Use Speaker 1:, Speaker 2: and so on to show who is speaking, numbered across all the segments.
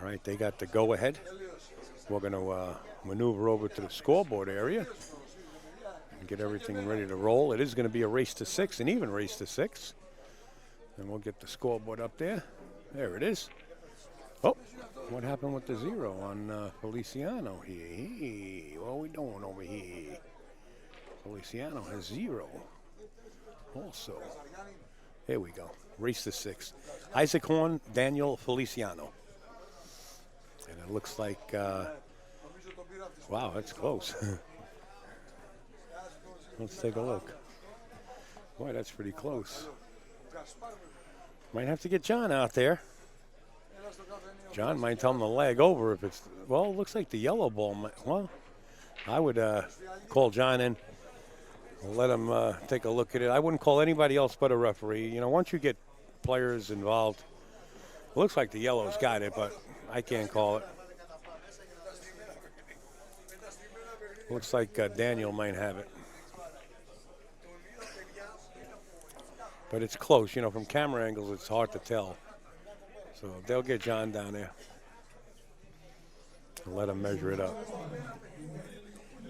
Speaker 1: All right, they got the go-ahead. We're going to maneuver over to the scoreboard area and get everything ready to roll. It is going to be a race to 6, an even race to 6. And we'll get the scoreboard up there. There it is. Oh, what happened with the 0 on Feliciano here? Hey, what are we doing over here? Feliciano has 0. Also, here we go. Race to 6. Izac Horne, Daniel Feliciano. And it looks like, wow, that's close. Let's take a look. Boy, that's pretty close. Might have to get John out there. John might tell him to lag over if it's, well, it looks like the yellow ball might, well, I would call John in and let him take a look at it. I wouldn't call anybody else but a referee. You know, once you get players involved, it looks like the yellow's got it, but I can't call it. Looks like Daniel might have it. But it's close. You know, from camera angles, it's hard to tell. So they'll get John down there and let him measure it up.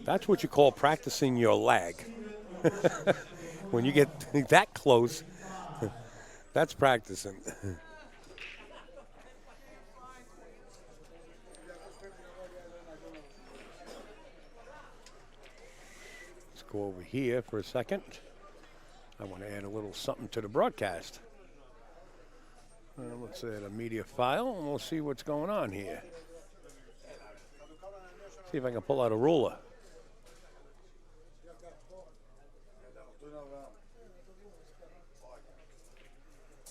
Speaker 1: That's what you call practicing your lag. When you get that close, that's practicing. Let's go over here for a second. I want to add a little something to the broadcast. Let's add a media file, and we'll see what's going on here. See if I can pull out a ruler.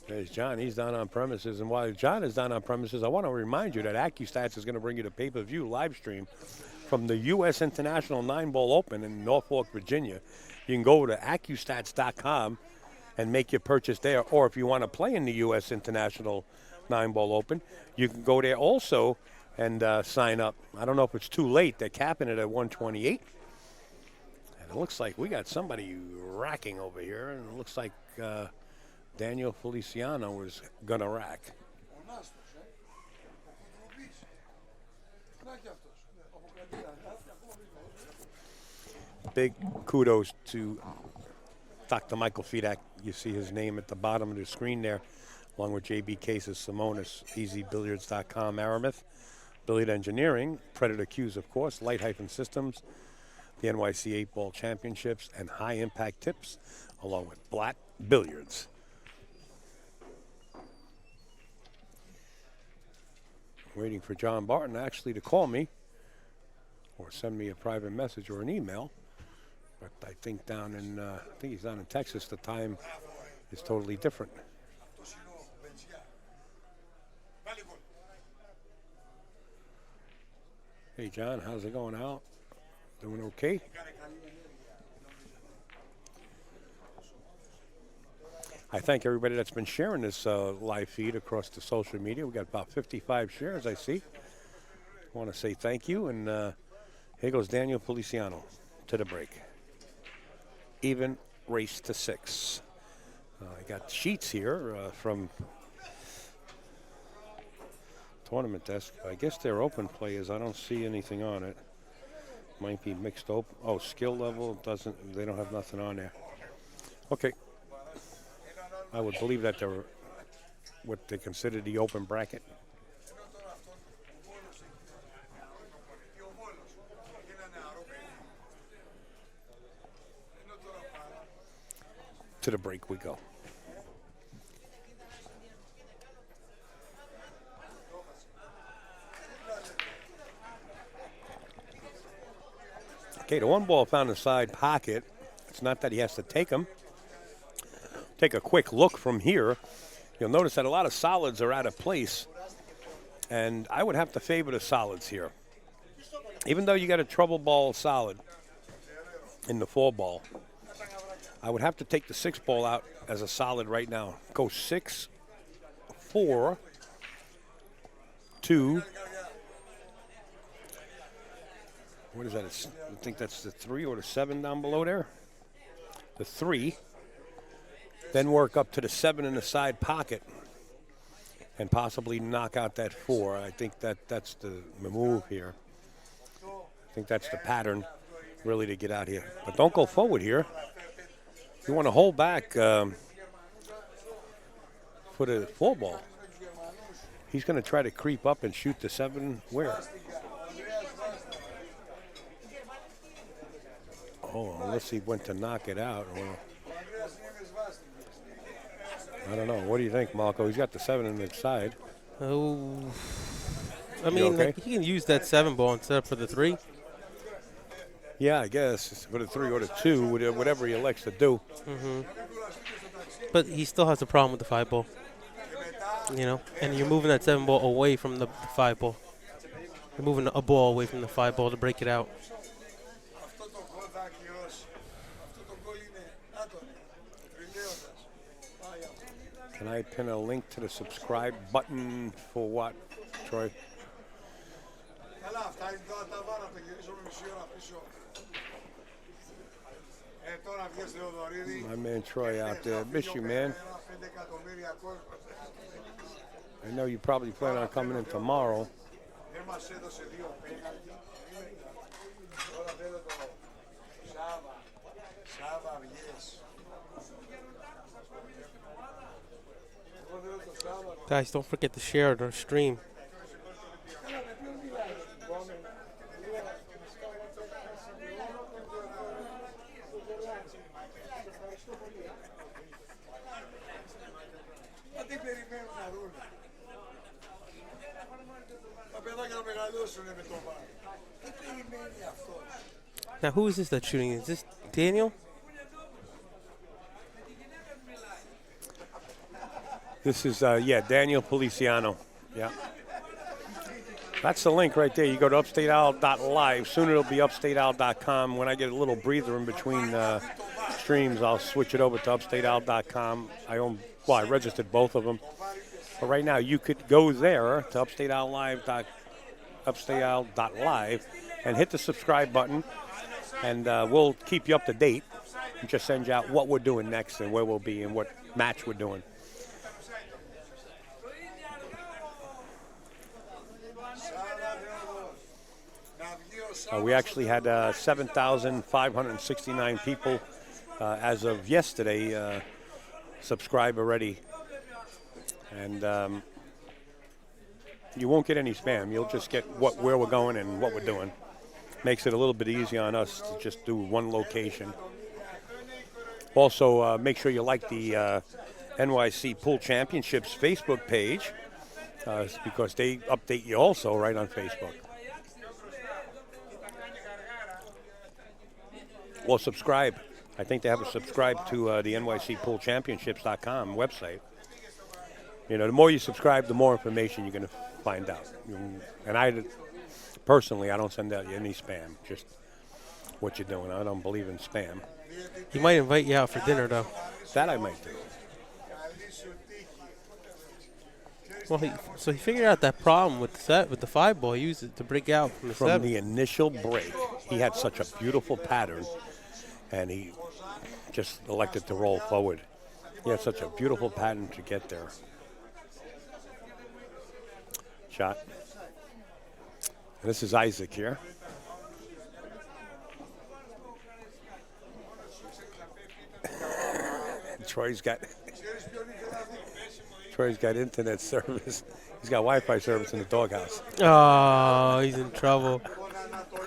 Speaker 1: There's John. He's down on premises. And while John is down on premises, I want to remind you that AccuStats is going to bring you the pay-per-view live stream from the U.S. International 9-Ball Open in Norfolk, Virginia. You can go to AccuStats.com and make your purchase there. Or if you want to play in the U.S. International 9-Ball Open, you can go there also and sign up. I don't know if it's too late. They're capping it at 128. And it looks like we got somebody racking over here. And it looks like Daniel Feliciano is going to rack. Big kudos to Dr. Michael Fedak. You see his name at the bottom of the screen there, along with JB Cases, Simonis, EasyBilliards.com, Aramis, Billiard Engineering, Predator Q's, of course, Light-Systems, the NYC 8-Ball Championships, and High Impact Tips, along with Black Billiards. Waiting for John Barton actually to call me or send me a private message or an email. But I think down in, I think he's down in Texas, the time is totally different. Hey, John, how's it going out? Doing okay? I thank everybody that's been sharing this live feed across the social media. We got about 55 shares, I see. I want to say thank you, and here goes Daniel Feliciano to the break. Even race to 6. I got sheets here from tournament desk. I guess they're open players. I don't see anything on it. Might be mixed open. Oh, skill level doesn't. They don't have nothing on there. Okay. I would believe that they're what they consider the open bracket. To the break we go. Okay, the 1 ball found in the side pocket. It's not that he has to take them. Take a quick look from here. You'll notice that a lot of solids are out of place. And I would have to favor the solids here. Even though you got a trouble ball solid in the 4 ball, I would have to take the 6 ball out as a solid right now. Go 6, 4, 2. What is that? I think that's the 3 or the 7 down below there. The 3. Then work up to the 7 in the side pocket. and possibly knock out that 4. I think that's the move here. I think that's the pattern, really, to get out here. But don't go forward here. You want to hold back for the 4 ball. He's going to try to creep up and shoot the 7 where? Oh, unless he went to knock it out. Well, I don't know. What do you think, Marco? He's got the 7 on the side.
Speaker 2: Oh, I mean,
Speaker 1: okay?
Speaker 2: like, he can use that 7 ball instead of for the 3.
Speaker 1: Yeah, I guess for the 3 or the 2, whatever he elects to do.
Speaker 2: But he still has a problem with the 5 ball. You know, and you're moving that 7 ball away from the 5 ball. You're moving a ball away from the 5 ball to break it out.
Speaker 1: Can I pin a link to the subscribe button for what, Troy? My man Troy out there. Miss you, man. I know you probably plan on coming in tomorrow.
Speaker 2: Guys, don't forget to share the stream. Now, who is this that's shooting? Is this Daniel?
Speaker 1: This is, Daniel Feliciano. Yeah. That's the link right there. You go to upstateowl.live. Soon it'll be upstateowl.com. When I get a little breather in between streams, I'll switch it over to upstateowl.com. I registered both of them. But right now, you could go there to upstateowl.live and hit the subscribe button, and we'll keep you up to date and just send you out what we're doing next and where we'll be and what match we're doing. We actually had 7,569 people as of yesterday subscribe already. And you won't get any spam. You'll just get where we're going and what we're doing. Makes it a little bit easier on us to just do one location. Also, make sure you like the NYC Pool Championships Facebook page because they update you also right on Facebook. Well, subscribe. I think they have a subscribe to the NYCPoolChampionships.com website. You know, the more you subscribe, the more information you're going to find out. And I, personally, I don't send out you any spam, just what you're doing. I don't believe in spam.
Speaker 2: He might invite you out for dinner, though.
Speaker 1: That I might do.
Speaker 2: Well, he figured out that problem with the 5 ball. He used it to break out from the 7.
Speaker 1: From the initial break, he had such a beautiful pattern, and he just elected to roll forward. He had such a beautiful pattern to get there. Shot. And this is Izac here. Troy's got internet service. He's got Wi-Fi service in the doghouse.
Speaker 2: Oh, he's in trouble.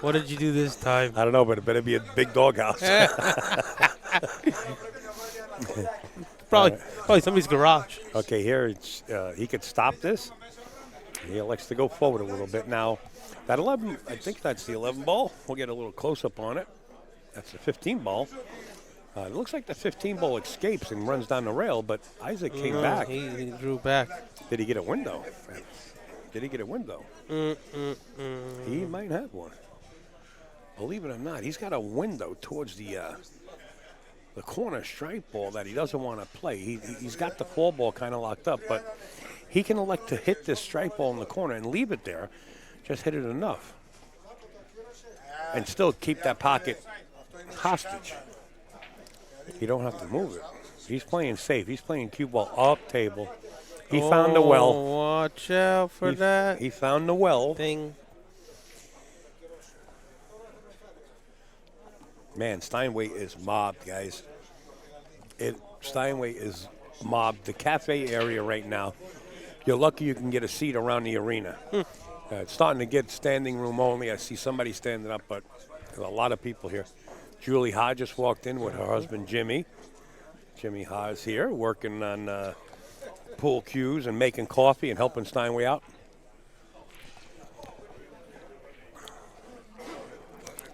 Speaker 2: What did you do this time?
Speaker 1: I don't know, but it better be a big doghouse.
Speaker 2: Probably somebody's garage.
Speaker 1: Okay, here it's, he could stop this. He elects to go forward a little bit. Now, that 11, I think that's the 11 ball. We'll get a little close-up on it. That's the 15 ball. It looks like the 15 ball escapes and runs down the rail, but Izac came back.
Speaker 2: He drew back.
Speaker 1: Did he get a window? He might have one. Believe it or not, he's got a window towards the corner stripe ball that he doesn't want to play. He's got the 4 ball kind of locked up, but he can elect to hit this stripe ball in the corner and leave it there. Just hit it enough. And still keep that pocket hostage. You don't have to move it. He's playing safe. He's playing cue ball up table. He found the well.
Speaker 2: Watch out for that.
Speaker 1: He found the well.
Speaker 2: Thing.
Speaker 1: Man, Steinway is mobbed, guys. Steinway is mobbed. The cafe area right now, you're lucky you can get a seat around the arena. It's starting to get standing room only. I see somebody standing up, but there's a lot of people here. Julie Ha just walked in with her husband, Jimmy. Jimmy Ha is here working on pool cues and making coffee and helping Steinway out.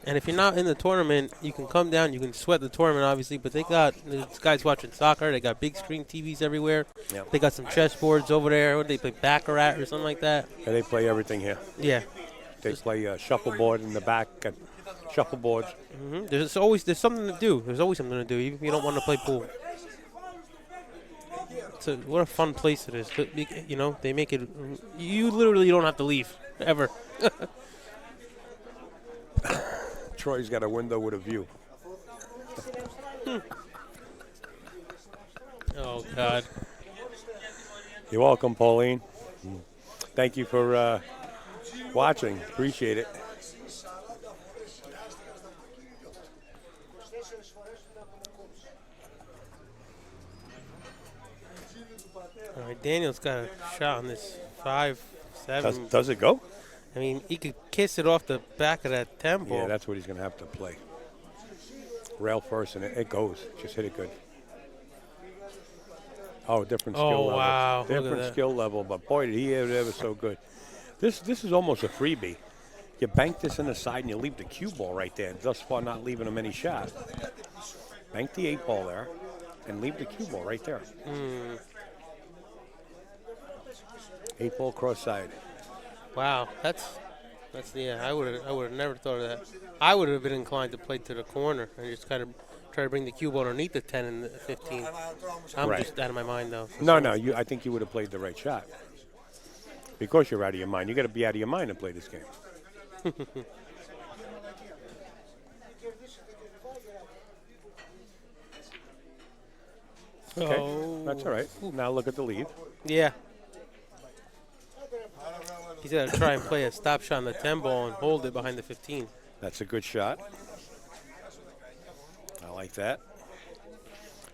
Speaker 2: And if you're not in the tournament, you can come down. You can sweat the tournament, obviously. But they got these guys watching soccer. They got big screen TVs everywhere.
Speaker 1: Yep.
Speaker 2: They got some chessboards over there. What do they play, Baccarat or something like that?
Speaker 1: And they play everything here.
Speaker 2: Yeah.
Speaker 1: They play shuffleboard in the back. Shuffleboards.
Speaker 2: Mm-hmm. There's something to do. There's always something to do, even if you don't want to play pool. So what a fun place it is. You know, they make it. You literally don't have to leave ever.
Speaker 1: Troy's got a window with a view.
Speaker 2: Oh, God.
Speaker 1: You're welcome, Pauline. Thank you for watching. Appreciate it.
Speaker 2: All right, Daniel's got a shot on this 5-7.
Speaker 1: Does it go?
Speaker 2: I mean, he could kiss it off the back of that 10 ball.
Speaker 1: Yeah, that's what he's going to have to play. Rail first, and it goes. Just hit it good. Oh, different skill level.
Speaker 2: Oh, wow.
Speaker 1: Different skill level, but boy, did he hit it ever so good. This is almost a freebie. You bank this in the side, and you leave the cue ball right there, thus far not leaving him any shot. Bank the 8 ball there, and leave the cue ball right there. 8 ball cross side.
Speaker 2: Wow, that's yeah. I would have never thought of that. I would have been inclined to play to the corner and just kind of try to bring the cue ball underneath the 10 and the 15. I'm
Speaker 1: Right.
Speaker 2: just out of my mind though.
Speaker 1: No. I think you would have played the right shot. Because you're out of your mind. You got to be out of your mind to play this game. Okay, that's all right. Now look at the lead.
Speaker 2: Yeah. He's got to try and play a stop shot on the 10 ball and hold it behind the 15.
Speaker 1: That's a good shot. I like that.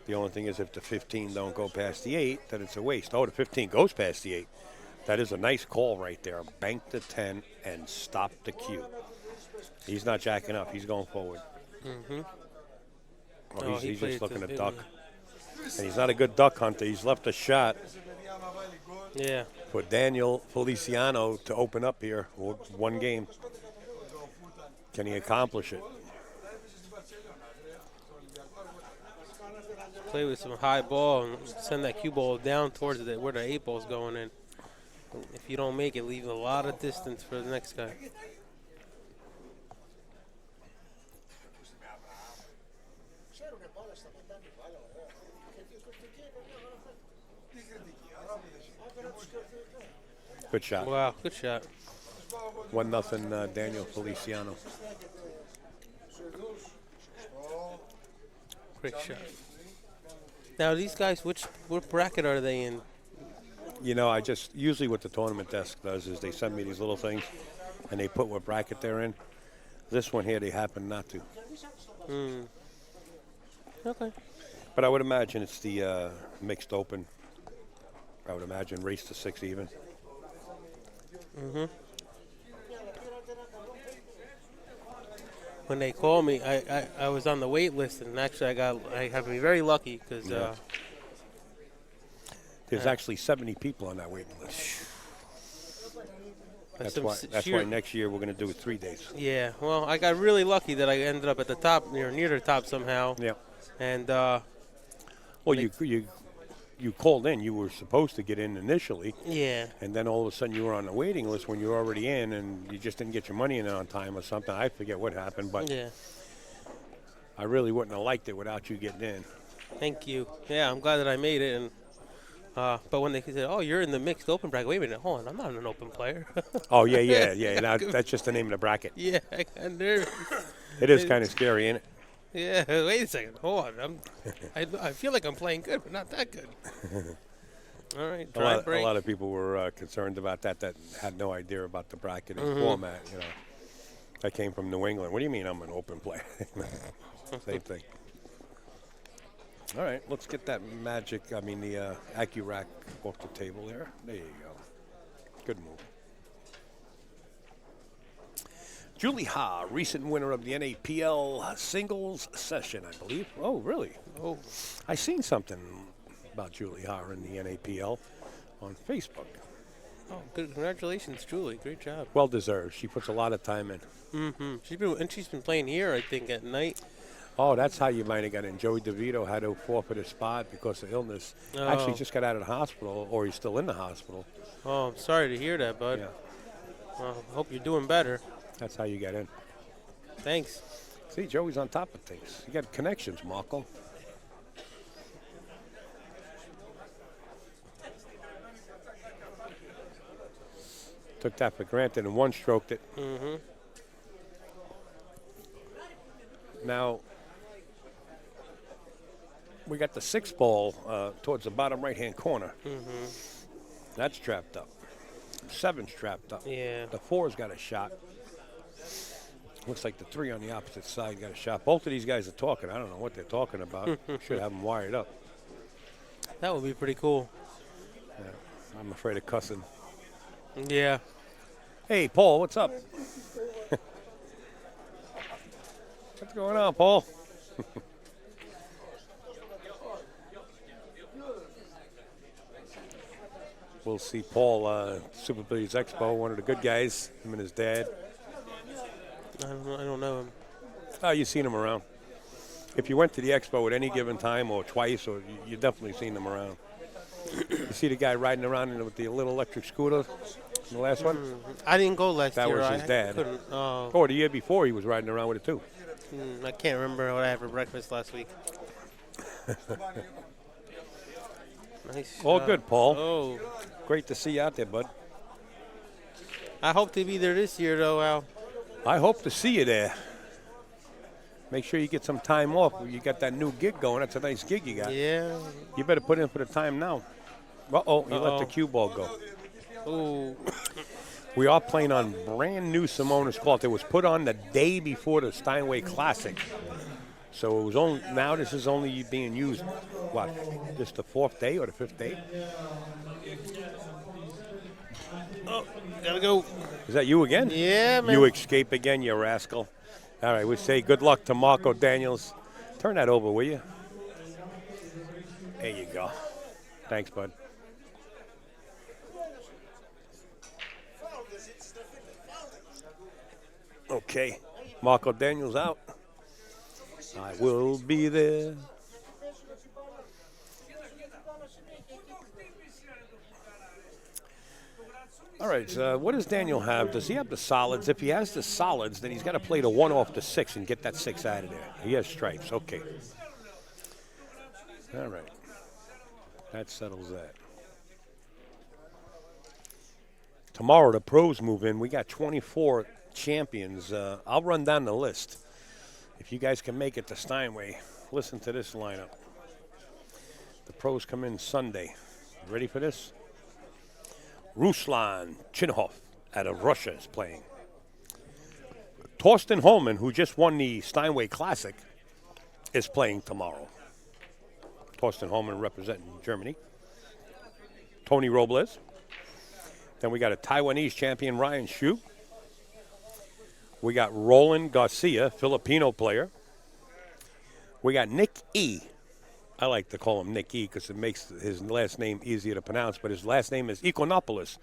Speaker 1: The only thing is if the 15 don't go past the 8, then it's a waste. Oh, the 15 goes past the 8. That is a nice call right there. Bank the 10 and stop the cue. He's not jacking up. He's going forward.
Speaker 2: Mm-hmm.
Speaker 1: Oh, he's just looking to duck. And he's not a good duck hunter. He's left a shot.
Speaker 2: Yeah.
Speaker 1: For Daniel Feliciano to open up here with one game. Can he accomplish it?
Speaker 2: Play with some high ball and send that cue ball down towards where the 8 ball's going in. If you don't make it, leave a lot of distance for the next guy.
Speaker 1: Good shot.
Speaker 2: Wow, good shot.
Speaker 1: 1-0 Daniel Feliciano.
Speaker 2: Great shot. Now these guys, what bracket are they in?
Speaker 1: You know, usually what the tournament desk does is they send me these little things and they put what bracket they're in. This one here, they happen not to.
Speaker 2: Okay.
Speaker 1: But I would imagine it's the mixed open. I would imagine race to 6 even.
Speaker 2: Mm-hmm. When they called me, I was on the wait list, and actually I have been very lucky because
Speaker 1: there's actually 70 people on that waiting list. That's why next year we're going to do it 3 days.
Speaker 2: Yeah, well, I got really lucky that I ended up at the top, near the top somehow.
Speaker 1: Yeah.
Speaker 2: And
Speaker 1: well, you called in. You were supposed to get in initially.
Speaker 2: Yeah.
Speaker 1: And then all of a sudden you were on the waiting list when you were already in, and you just didn't get your money in on time or something. I forget what happened, but
Speaker 2: yeah.
Speaker 1: I really wouldn't have liked it without you getting in.
Speaker 2: Thank you. Yeah, I'm glad that I made it. And but when they said, "Oh, you're in the mixed open bracket," wait a minute, hold on, I'm not an open player.
Speaker 1: Oh yeah. Now, that's just the name of the bracket.
Speaker 2: Yeah, I got nervous.
Speaker 1: It is kind of scary, isn't it?
Speaker 2: Yeah, wait a second. Hold on. I feel like I'm playing good, but not that good. All right,
Speaker 1: A
Speaker 2: dry
Speaker 1: lot,
Speaker 2: break.
Speaker 1: of people were concerned about that had no idea about the bracketing format. You know, I came from New England. What do you mean I'm an open player? Same thing. All right, let's get that the AccuRack off the table there. There you go. Good move. Julie Ha, recent winner of the NAPL singles session, I believe. Oh, really?
Speaker 2: Oh,
Speaker 1: I seen something about Julie Ha in the NAPL on Facebook.
Speaker 2: oh, good. Congratulations, Julie. Great job.
Speaker 1: Well deserved. She puts a lot of time in.
Speaker 2: She's been playing here, I think, at night.
Speaker 1: Oh, that's how you might have got in. Joey DeVito had to forfeit his spot because of illness.
Speaker 2: Oh.
Speaker 1: Actually, just got out of the hospital, or he's still in the hospital.
Speaker 2: Oh, I'm sorry to hear that, bud.
Speaker 1: Yeah,
Speaker 2: Hope you're doing better.
Speaker 1: that's how you get in.
Speaker 2: Thanks.
Speaker 1: See, Joey's on top of things. You got connections, Marco. Took that for granted and one-stroked it. Now, we got the 6 ball towards the bottom right-hand corner. That's trapped up. 7's trapped up.
Speaker 2: Yeah.
Speaker 1: The 4's got a shot. Looks like the 3 on the opposite side got a shot. Both of these guys are talking. I don't know what they're talking about. Should have them wired up.
Speaker 2: That would be pretty cool.
Speaker 1: Yeah, I'm afraid of cussing.
Speaker 2: Yeah.
Speaker 1: Hey, Paul, what's up? What's going on, Paul? We'll see Paul, Super Billiards Expo, one of the good guys, him and his dad.
Speaker 2: I don't know him.
Speaker 1: Oh, you've seen him around. If you went to the expo at any given time or twice, or you've definitely seen them around. You see the guy riding around with the little electric scooter in the last one?
Speaker 2: I didn't go last
Speaker 1: That
Speaker 2: year.
Speaker 1: was his dad.
Speaker 2: I couldn't. Oh,
Speaker 1: Or the year before, he was riding around with it too.
Speaker 2: I can't remember what I had for breakfast last week. Nice.
Speaker 1: All good, Paul.
Speaker 2: Oh,
Speaker 1: Great to see you out there, bud.
Speaker 2: I hope to be there this year, though, Al.
Speaker 1: I hope to see you there. Make sure you get some time off. You got that new gig going. That's a nice gig you got.
Speaker 2: Yeah.
Speaker 1: You better put in for the time now. Uh-oh, you let the cue ball go.
Speaker 2: Oh.
Speaker 1: We are playing on brand new Simonis cloth. It was put on the day before the Steinway Classic. So it was only, now this is only being used, what, this the 4th day or the 5th day?
Speaker 2: Oh, gotta go.
Speaker 1: Is that you again?
Speaker 2: Yeah, man.
Speaker 1: You escape again, you rascal. All right, we say good luck to Marco Daniels. Turn that over, will you? There you go. Thanks, bud. Okay, Marco Daniels out. I will be there. All right, what does Daniel have? Does he have the solids? If he has the solids, then he's got to play the 1 off the 6 and get that 6 out of there. He has stripes. Okay. All right. That settles that. Tomorrow, the pros move in. We got 24 champions. I'll run down the list. If you guys can make it to Steinway, listen to this lineup. The pros come in Sunday. Ready for this? Ruslan Chinhov out of Russia is playing. Torsten Holman, who just won the Steinway Classic, is playing tomorrow. Torsten Holman representing Germany. Tony Robles. Then we got a Taiwanese champion, Ryan Shu. We got Roland Garcia, Filipino player. We got Nick E. I like to call him Nick E because it makes his last name easier to pronounce, but his last name is Ikonopoulos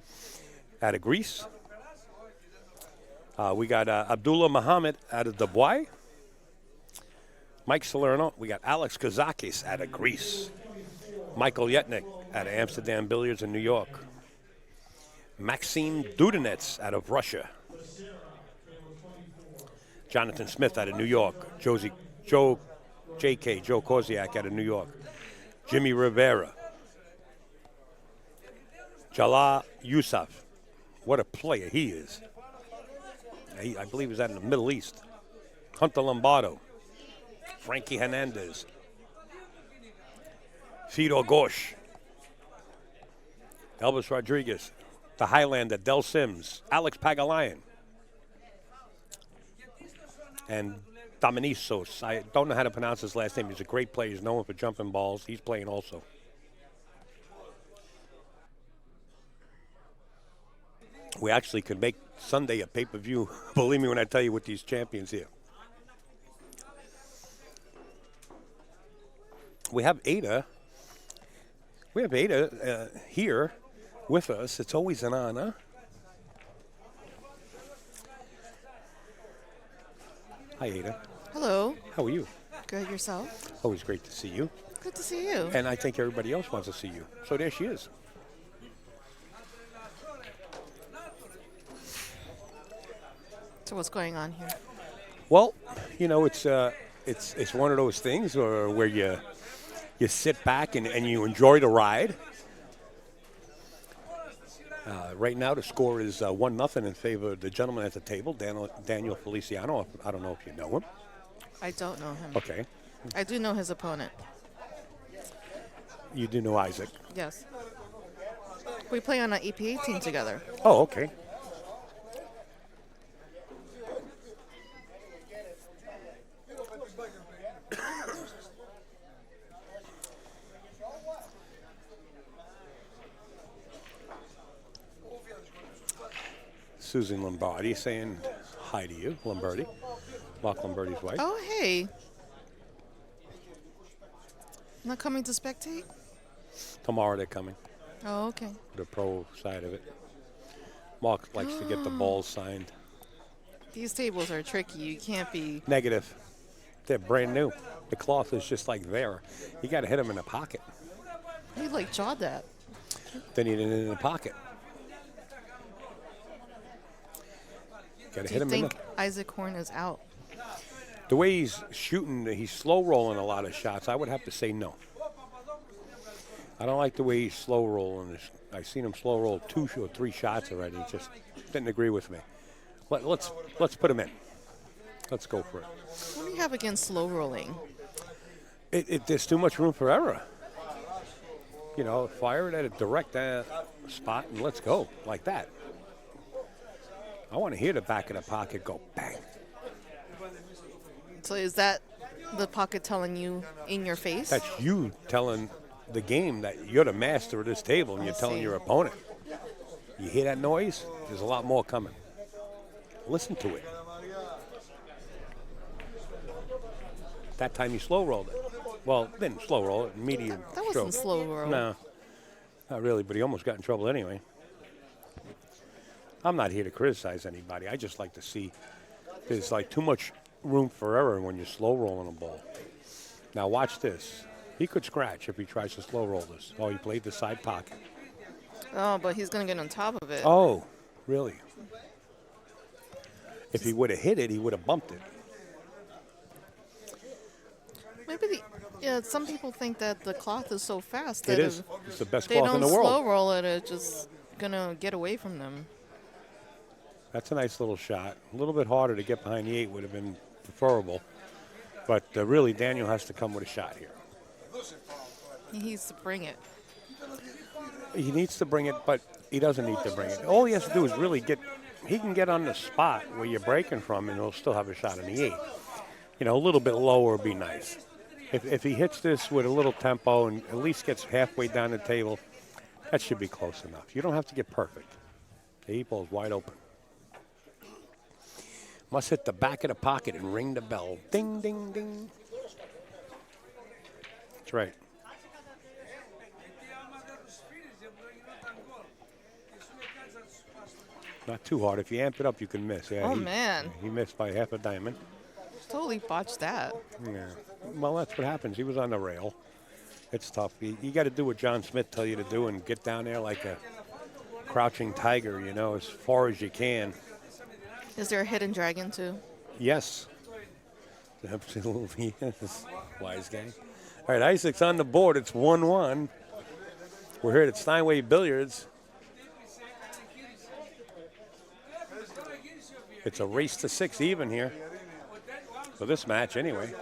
Speaker 1: out of Greece. We got Abdullah Mohammed out of Dubai. Mike Salerno. We got Alex Kazakis out of Greece. Michael Yetnik out of Amsterdam Billiards in New York. Maxime Dudenets out of Russia. Jonathan Smith out of New York. Joe Koziak out of New York. Jimmy Rivera. Jalal Yousaf. What a player he is. I believe he's out in the Middle East. Hunter Lombardo. Frankie Hernandez. Fedor Gosh. Elvis Rodriguez, the Highlander, Del Sims, Alex Pagalayan, and Dominisos. I don't know how to pronounce his last name. He's a great player. He's known for jumping balls. He's playing also. We actually could make Sunday a pay-per-view. Believe me when I tell you, with these champions here. We have Ada. We have Ada here with us. It's always an honor. Hi, Ada.
Speaker 3: Hello.
Speaker 1: How are you?
Speaker 3: Good, yourself?
Speaker 1: Always great to see you.
Speaker 3: Good to see you.
Speaker 1: And I think everybody else wants to see you. So there she is.
Speaker 3: So what's going on here?
Speaker 1: Well, you know, it's one of those things where you sit back and you enjoy the ride. Right now, the score is 1-0 in favor of the gentleman at the table, Daniel Feliciano. I don't know if you know him.
Speaker 3: I don't know him.
Speaker 1: Okay.
Speaker 3: I do know his opponent.
Speaker 1: You do know Izac.
Speaker 3: Yes. We play on an EPA team together.
Speaker 1: Oh, okay. Susan Lombardi saying hi to you, Lombardi. Mark Lombardi's wife.
Speaker 3: Oh, hey. Not coming to spectate?
Speaker 1: Tomorrow they're coming,
Speaker 3: Oh, okay.
Speaker 1: the pro side of it. Mark likes to get the balls signed.
Speaker 3: These tables are tricky. You can't be...
Speaker 1: Negative. They're brand new. The cloth is just like there. You got to hit them in the pocket.
Speaker 3: You like jawed that.
Speaker 1: Then you hit it in the pocket. Got to
Speaker 3: Do
Speaker 1: hit
Speaker 3: you
Speaker 1: him in
Speaker 3: think Izac Horne is out?
Speaker 1: the way he's shooting. He's slow rolling a lot of shots. I would have to say no. I don't like the way he's slow rolling. I've seen him slow roll 2 or 3 shots already. He just didn't agree with me. Let's put him in. Let's go for it.
Speaker 3: What do you have against slow rolling?
Speaker 1: There's too much room for error. You know, fire it at a direct spot and let's go like that. I want to hear the back of the pocket go bang.
Speaker 3: So is that the pocket telling you in your face?
Speaker 1: That's you telling the game that you're the master of this table and you're telling your opponent. You hear that noise? There's a lot more coming. Listen to it. That time you slow rolled it. Well, didn't slow roll it, medium
Speaker 3: That wasn't
Speaker 1: stroke.
Speaker 3: slow roll.
Speaker 1: No, not really, but he almost got in trouble anyway. I'm not here to criticize anybody. I just like to see there's like too much room for error when you're slow rolling a ball. Now watch this. He could scratch if he tries to slow roll this. Oh, he played the side pocket.
Speaker 3: Oh, but he's going to get on top of it.
Speaker 1: Oh, really? If he would have hit it, he would have bumped it.
Speaker 3: Maybe some people think that the cloth is so fast
Speaker 1: It
Speaker 3: that
Speaker 1: is.
Speaker 3: if
Speaker 1: It's the best
Speaker 3: they
Speaker 1: cloth in
Speaker 3: don't
Speaker 1: the world.
Speaker 3: slow roll it, it's just going to get away from them.
Speaker 1: That's a nice little shot. A little bit harder to get behind the 8 would have been preferable. But really, Daniel has to come with a shot here.
Speaker 3: He needs to bring it.
Speaker 1: He needs to bring it, but he doesn't need to bring it. All he has to do is really he can get on the spot where you're breaking from, and he'll still have a shot in the 8. You know, a little bit lower would be nice. If he hits this with a little tempo and at least gets halfway down the table, that should be close enough. You don't have to get perfect. The 8 ball is wide open. Must hit the back of the pocket and ring the bell. Ding, ding, ding. That's right. Not too hard. If you amp it up, you can miss. Yeah,
Speaker 3: Man.
Speaker 1: He missed by half a diamond.
Speaker 3: Totally botched that.
Speaker 1: Yeah. Well, that's what happens. He was on the rail. It's tough. You got to do what John Smith tell you to do and get down there like a crouching tiger, you know, as far as you can.
Speaker 3: Is there a hidden dragon, too?
Speaker 1: Yes. Absolutely. Yes. Wise guy. All right, Isac's on the board. It's 1-1. We're here at Steinway Billiards. It's a race to 6 even here for this match anyway.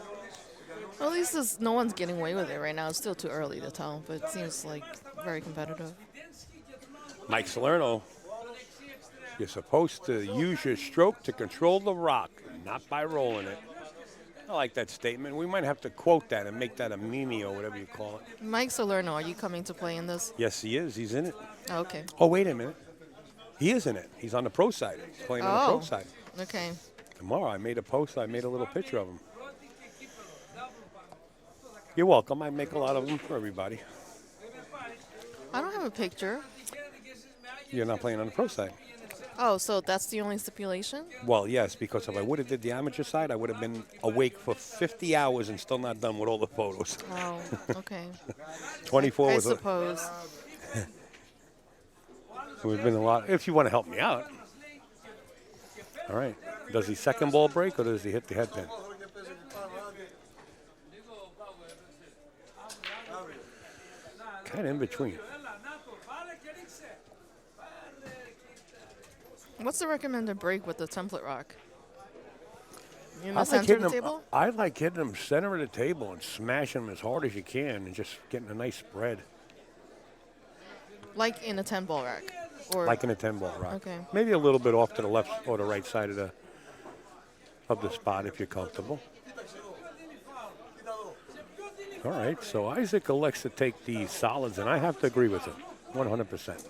Speaker 3: Well, at least no one's getting away with it right now. It's still too early to tell, but it seems like very competitive.
Speaker 1: Mike Salerno, you're supposed to use your stroke to control the rock, not by rolling it. I like that statement. We might have to quote that and make that a meme or whatever you call it.
Speaker 3: Mike Salerno, are you coming to play in this?
Speaker 1: Yes, he is. He's in it.
Speaker 3: Oh, okay.
Speaker 1: Oh, wait a minute. He is in it. He's on the pro side. He's playing on the pro side.
Speaker 3: Okay.
Speaker 1: Tomorrow I made a post. I made a little picture of him. You're welcome. I make a lot of them for everybody.
Speaker 3: I don't have a picture.
Speaker 1: You're not playing on the pro side.
Speaker 3: Oh, so that's the only stipulation?
Speaker 1: Well, yes, because if I would have did the amateur side, I would have been awake for 50 hours and still not done with all the photos.
Speaker 3: Oh, okay.
Speaker 1: 24
Speaker 3: I
Speaker 1: was
Speaker 3: suppose.
Speaker 1: it would have been a lot. If you want to help me out. All right. Does he second ball break or does he hit the head pin? Kind of in between.
Speaker 3: What's the recommended break with the template rock? In
Speaker 1: I
Speaker 3: the
Speaker 1: like
Speaker 3: center
Speaker 1: hitting
Speaker 3: of the
Speaker 1: them.
Speaker 3: table?
Speaker 1: I like hitting them center of the table and smashing them as hard as you can and just getting a nice spread.
Speaker 3: Like in a 10-ball rack? Or
Speaker 1: Like in a 10-ball rock.
Speaker 3: Okay.
Speaker 1: Maybe a little bit off to the left or the right side of the spot if you're comfortable. All right, so Izac elects to take the solids, and I have to agree with him, 100%.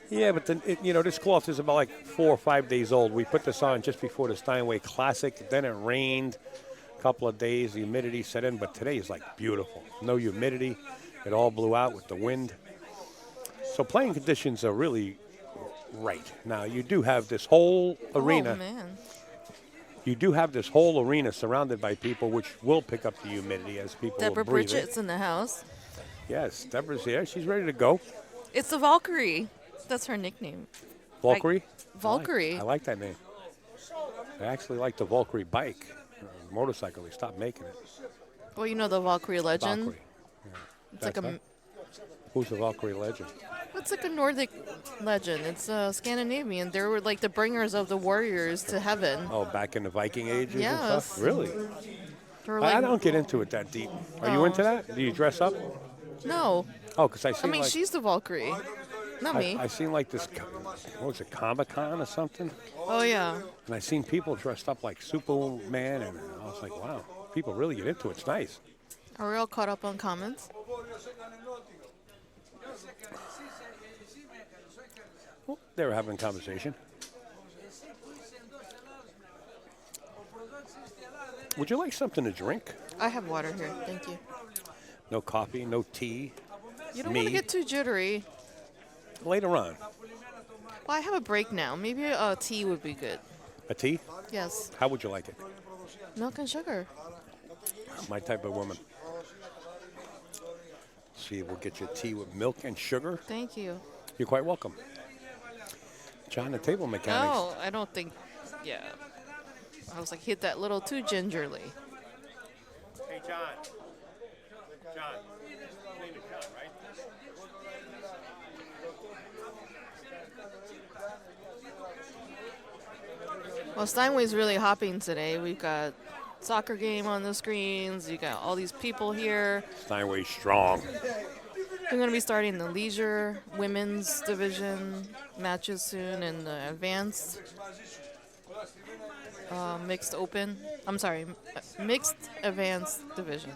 Speaker 1: Yeah, but then, this cloth is about like 4 or 5 days old. We put this on just before the Steinway Classic. Then it rained a couple of days. The humidity set in, but today is like beautiful. No humidity. It all blew out with the wind. So playing conditions are really right. Now, you do have this whole arena.
Speaker 3: Oh, man.
Speaker 1: You do have this whole arena surrounded by people, which will pick up the humidity as people
Speaker 3: Deborah
Speaker 1: will breathe
Speaker 3: Bridget's in the house.
Speaker 1: Yes, Deborah's here. She's ready to go.
Speaker 3: It's the Valkyrie. That's her nickname.
Speaker 1: Valkyrie?
Speaker 3: Valkyrie.
Speaker 1: I like that name. I actually like the Valkyrie bike, motorcycle. They stopped making it.
Speaker 3: Well, you know the Valkyrie legend?
Speaker 1: Valkyrie. Yeah.
Speaker 3: It's like a,
Speaker 1: Who's the Valkyrie legend?
Speaker 3: it's like a Nordic legend. It's Scandinavian. They were like the bringers of the warriors to heaven.
Speaker 1: Oh, back in the Viking ages and
Speaker 3: Yes.
Speaker 1: stuff? Really?
Speaker 3: They were
Speaker 1: I
Speaker 3: like,
Speaker 1: don't get into it that deep. Are you into that? Do you dress up?
Speaker 3: no.
Speaker 1: Oh, because I
Speaker 3: I
Speaker 1: seen
Speaker 3: mean,
Speaker 1: like,
Speaker 3: she's the Valkyrie. Not me.
Speaker 1: I seen like this, what was it, Comic-Con or something?
Speaker 3: Oh, yeah.
Speaker 1: And I seen people dressed up like Superman, and I was like, wow, people really get into it. It's nice.
Speaker 3: Are we all caught up on comments?
Speaker 1: Well, they were having a conversation. Would you like something to drink?
Speaker 3: I have water here. Thank you.
Speaker 1: No coffee, no tea.
Speaker 3: You don't want to
Speaker 1: Me.
Speaker 3: get too jittery.
Speaker 1: Later on.
Speaker 3: Well, I have a break now. Maybe a tea would be good.
Speaker 1: A tea?
Speaker 3: Yes.
Speaker 1: How would you like it?
Speaker 3: Milk and sugar.
Speaker 1: My type of woman. See, we'll get you tea with milk and sugar.
Speaker 3: Thank you.
Speaker 1: You're quite welcome. John, the table mechanics.
Speaker 3: No, I don't think. Yeah. I was like, hit that little too gingerly.
Speaker 1: Hey, John. John. His name is John, right?
Speaker 3: Well, Steinway's really hopping today. We've got soccer game on the screens. You got all these people here.
Speaker 1: Steinway strong.
Speaker 3: We're going to be starting the leisure women's division matches soon and the advanced mixed open. I'm sorry, mixed advanced division.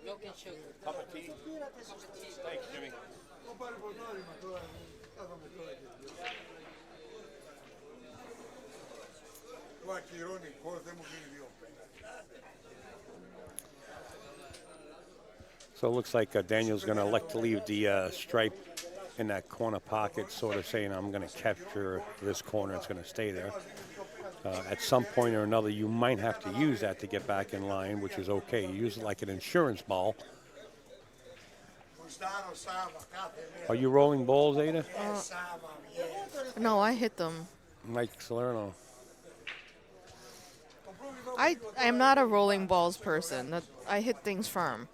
Speaker 2: Milk and sugar.
Speaker 1: Cup of tea. Thanks, Jimmy. So it looks like Daniel's going to elect to leave the stripe in that corner pocket, sort of saying, I'm going to capture this corner. It's going to stay there. At some point or another, you might have to use that to get back in line, which is okay. You use it like an insurance ball. Are you rolling balls, Ada?
Speaker 3: No, I hit them.
Speaker 1: Mike Salerno.
Speaker 3: I am not a rolling balls person. I hit things firm.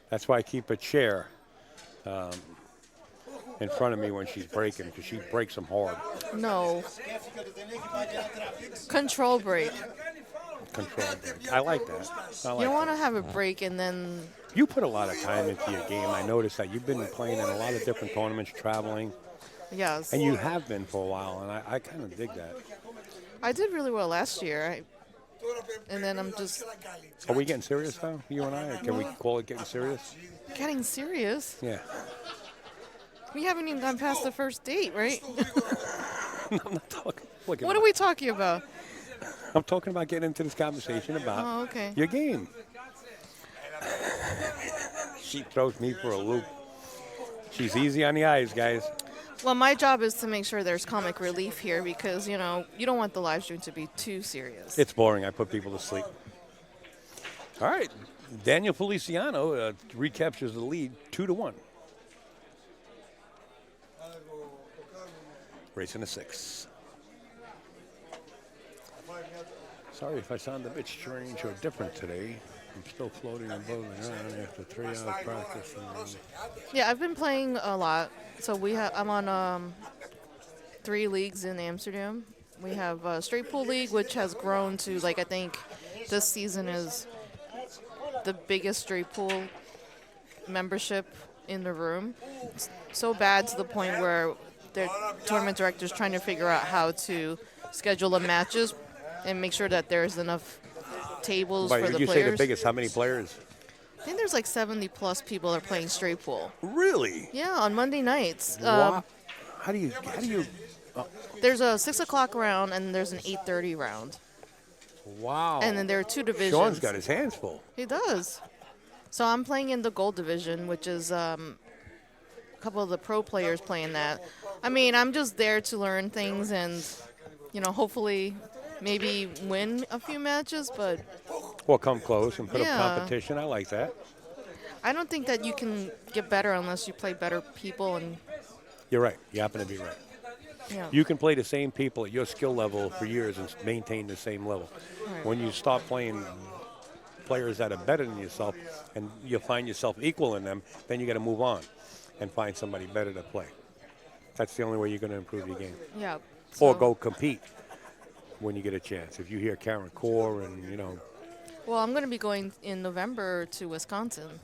Speaker 1: That's why I keep a chair. in front of me when she's breaking because she breaks them hard.
Speaker 3: No. Control break.
Speaker 1: Control break. I like that. I like
Speaker 3: You don't want to
Speaker 1: that.
Speaker 3: have a break and then.
Speaker 1: You put a lot of time into your game. I noticed that you've been playing in a lot of different tournaments, traveling,
Speaker 3: Yes.
Speaker 1: and you have been for a while, and I kind of dig that.
Speaker 3: I did really well last year. And then I'm just
Speaker 1: Are we getting serious now, you and I? Or can we call it getting serious?
Speaker 3: getting serious.
Speaker 1: Yeah.
Speaker 3: We haven't even gone past the first date, right?
Speaker 1: No, I'm not talking. Look at
Speaker 3: What
Speaker 1: me.
Speaker 3: are we talking about?
Speaker 1: I'm talking about getting into this conversation about
Speaker 3: Oh, okay.
Speaker 1: your game. She throws me for a loop. She's easy on the eyes, guys.
Speaker 3: Well, my job is to make sure there's comic relief here because, you don't want the live stream to be too serious.
Speaker 1: It's boring. I put people to sleep. All right. Daniel Feliciano recaptures the lead 2-1. Racing a 6. Sorry if I sound a bit strange or different today. I'm still floating above the ground after 3 hours practice.
Speaker 3: Yeah, I've been playing a lot. So I'm on 3 leagues in Amsterdam. We have a straight pool league, which has grown to I think this season is the biggest straight pool membership in the room. It's so bad to the point where the tournament director's trying to figure out how to schedule the matches and make sure that there's enough tables for the
Speaker 1: you
Speaker 3: players.
Speaker 1: say the biggest, how many players?
Speaker 3: I think there's 70 plus people that are playing straight pool.
Speaker 1: Really?
Speaker 3: Yeah, on Monday nights.
Speaker 1: Wow. How do you
Speaker 3: There's a 6 o'clock round and there's an 8:30 round.
Speaker 1: wow.
Speaker 3: And then there are 2 divisions.
Speaker 1: Sean's got his hands full.
Speaker 3: He does. So I'm playing in the gold division, which is a couple of the pro players playing that. I mean, I'm just there to learn things and, hopefully maybe win a few matches, but
Speaker 1: Well, come close and put
Speaker 3: Yeah.
Speaker 1: up competition. I like that.
Speaker 3: I don't think that you can get better unless you play better people and,
Speaker 1: You're right. You happen to be right.
Speaker 3: yeah.
Speaker 1: You can play the same people at your skill level for years and maintain the same level.
Speaker 3: Right.
Speaker 1: When you start playing players that are better than yourself and you find yourself equal in them, then you got to move on and find somebody better to play. That's the only way you're going to improve your game.
Speaker 3: Yeah.
Speaker 1: Or
Speaker 3: So-
Speaker 1: go compete when you get a chance. If you hear Karen Core and,
Speaker 3: Well, I'm going to be going in November to Wisconsin.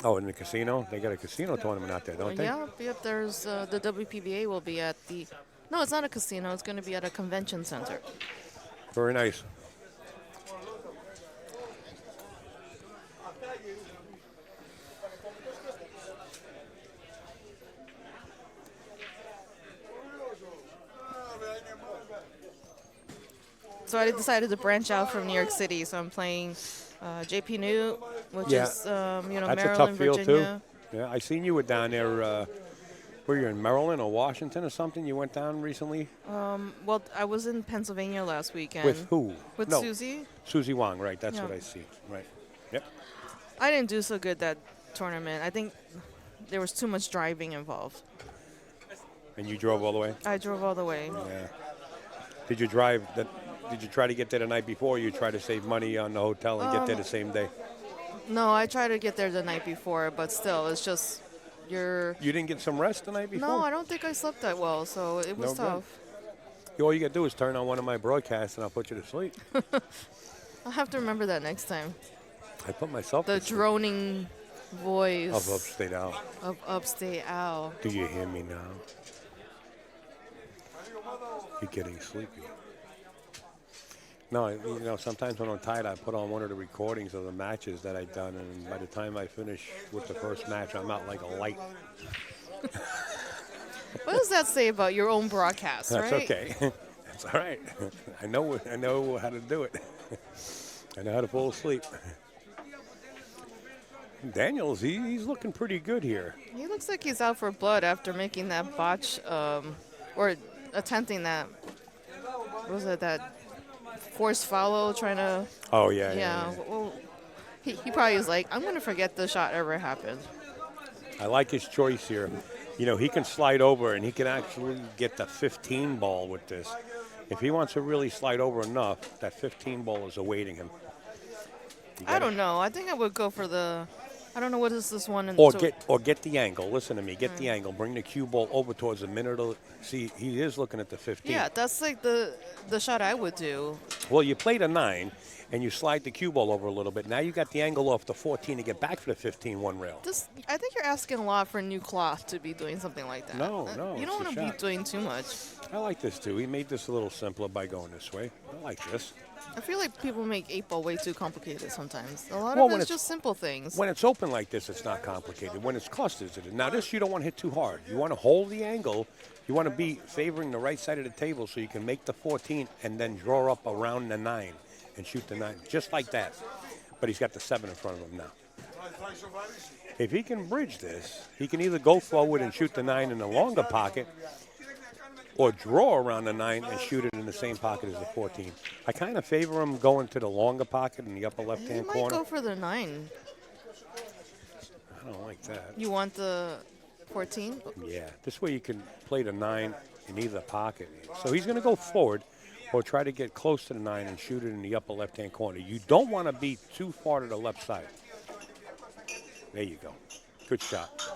Speaker 1: oh, in the casino, they got a casino tournament out there, don't they?
Speaker 3: Yep. There's the WPBA will be at the. No, it's not a casino. It's going to be at a convention center.
Speaker 1: Very nice.
Speaker 3: So I decided to branch out from New York City. So I'm playing JP Newt, which
Speaker 1: Yeah.
Speaker 3: is
Speaker 1: That's a
Speaker 3: Maryland,
Speaker 1: tough field,
Speaker 3: Virginia.
Speaker 1: too. Yeah, I seen you were down there. Were you in Maryland or Washington or something? You went down recently?
Speaker 3: Well, I was in Pennsylvania last weekend.
Speaker 1: With who?
Speaker 3: With
Speaker 1: no,
Speaker 3: Susie.
Speaker 1: Susie Wong, right. That's
Speaker 3: Yeah.
Speaker 1: what I see. Right. Yep.
Speaker 3: I didn't do so good that tournament. I think there was too much driving involved.
Speaker 1: And you drove all the way?
Speaker 3: I drove all the way.
Speaker 1: Yeah. Did you drive? Did you try to get there the night before, or you try to save money on the hotel and get there the same day?
Speaker 3: No, I tried to get there the night before, but still, it's just you're.
Speaker 1: You didn't get some rest the night before?
Speaker 3: No, I don't think I slept that well, so it was
Speaker 1: No good.
Speaker 3: tough.
Speaker 1: All you got to do is turn on one of my broadcasts, and I'll put you to sleep.
Speaker 3: I'll have to remember that next time.
Speaker 1: I put myself
Speaker 3: The
Speaker 1: to sleep.
Speaker 3: droning voice
Speaker 1: Of Upstate Owl.
Speaker 3: of Upstate Owl.
Speaker 1: Do you hear me now? You're getting sleepy. No, sometimes when I'm tired, I put on one of the recordings of the matches that I've done, and by the time I finish with the first match, I'm out like a light.
Speaker 3: What does that say about your own broadcast,
Speaker 1: That's
Speaker 3: right?
Speaker 1: okay. That's all right. I know how to do it. I know how to fall asleep. Daniels, he's looking pretty good here.
Speaker 3: He looks like he's out for blood after making that botch, or attempting that. What was it, that forced follow, trying to.
Speaker 1: Oh, yeah.
Speaker 3: Yeah. Well, he probably was like, I'm going to forget the shot ever happened.
Speaker 1: I like his choice here. He can slide over, and he can actually get the 15 ball with this. If he wants to really slide over enough, that 15 ball is awaiting him.
Speaker 3: I don't know. I think I would go for the I don't know what is this one.
Speaker 1: Or get the angle. Listen to me. Get the angle. Bring the cue ball over towards the middle. See, he is looking at the 15.
Speaker 3: Yeah, that's like the shot I would do.
Speaker 1: Well, you played a 9, and you slide the cue ball over a little bit. Now you got the angle off the 14 to get back for the 15 one rail.
Speaker 3: I think you're asking a lot for a new cloth to be doing something like that.
Speaker 1: No.
Speaker 3: You don't want to be doing too much.
Speaker 1: I like this, too. He made this a little simpler by going this way. I like this.
Speaker 3: I feel like people make 8-ball way too complicated sometimes. A lot of it's just simple things.
Speaker 1: When it's open like this, it's not complicated. When it's clustered, it is. Now, this you don't want to hit too hard. You want to hold the angle. You want to be favoring the right side of the table so you can make the 14 and then draw up around the 9 and shoot the 9, just like that. But he's got the 7 in front of him now. If he can bridge this, he can either go forward and shoot the 9 in the longer pocket or draw around the 9 and shoot it in the same pocket as the 14. I kind of favor him going to the longer pocket in the upper left-hand corner.
Speaker 3: You might go for the 9.
Speaker 1: I don't like that.
Speaker 3: You want the 14?
Speaker 1: Yeah, this way you can play the 9 in either pocket. So he's going to go forward or try to get close to the 9 and shoot it in the upper left-hand corner. You don't want to be too far to the left side. There you go. Good shot.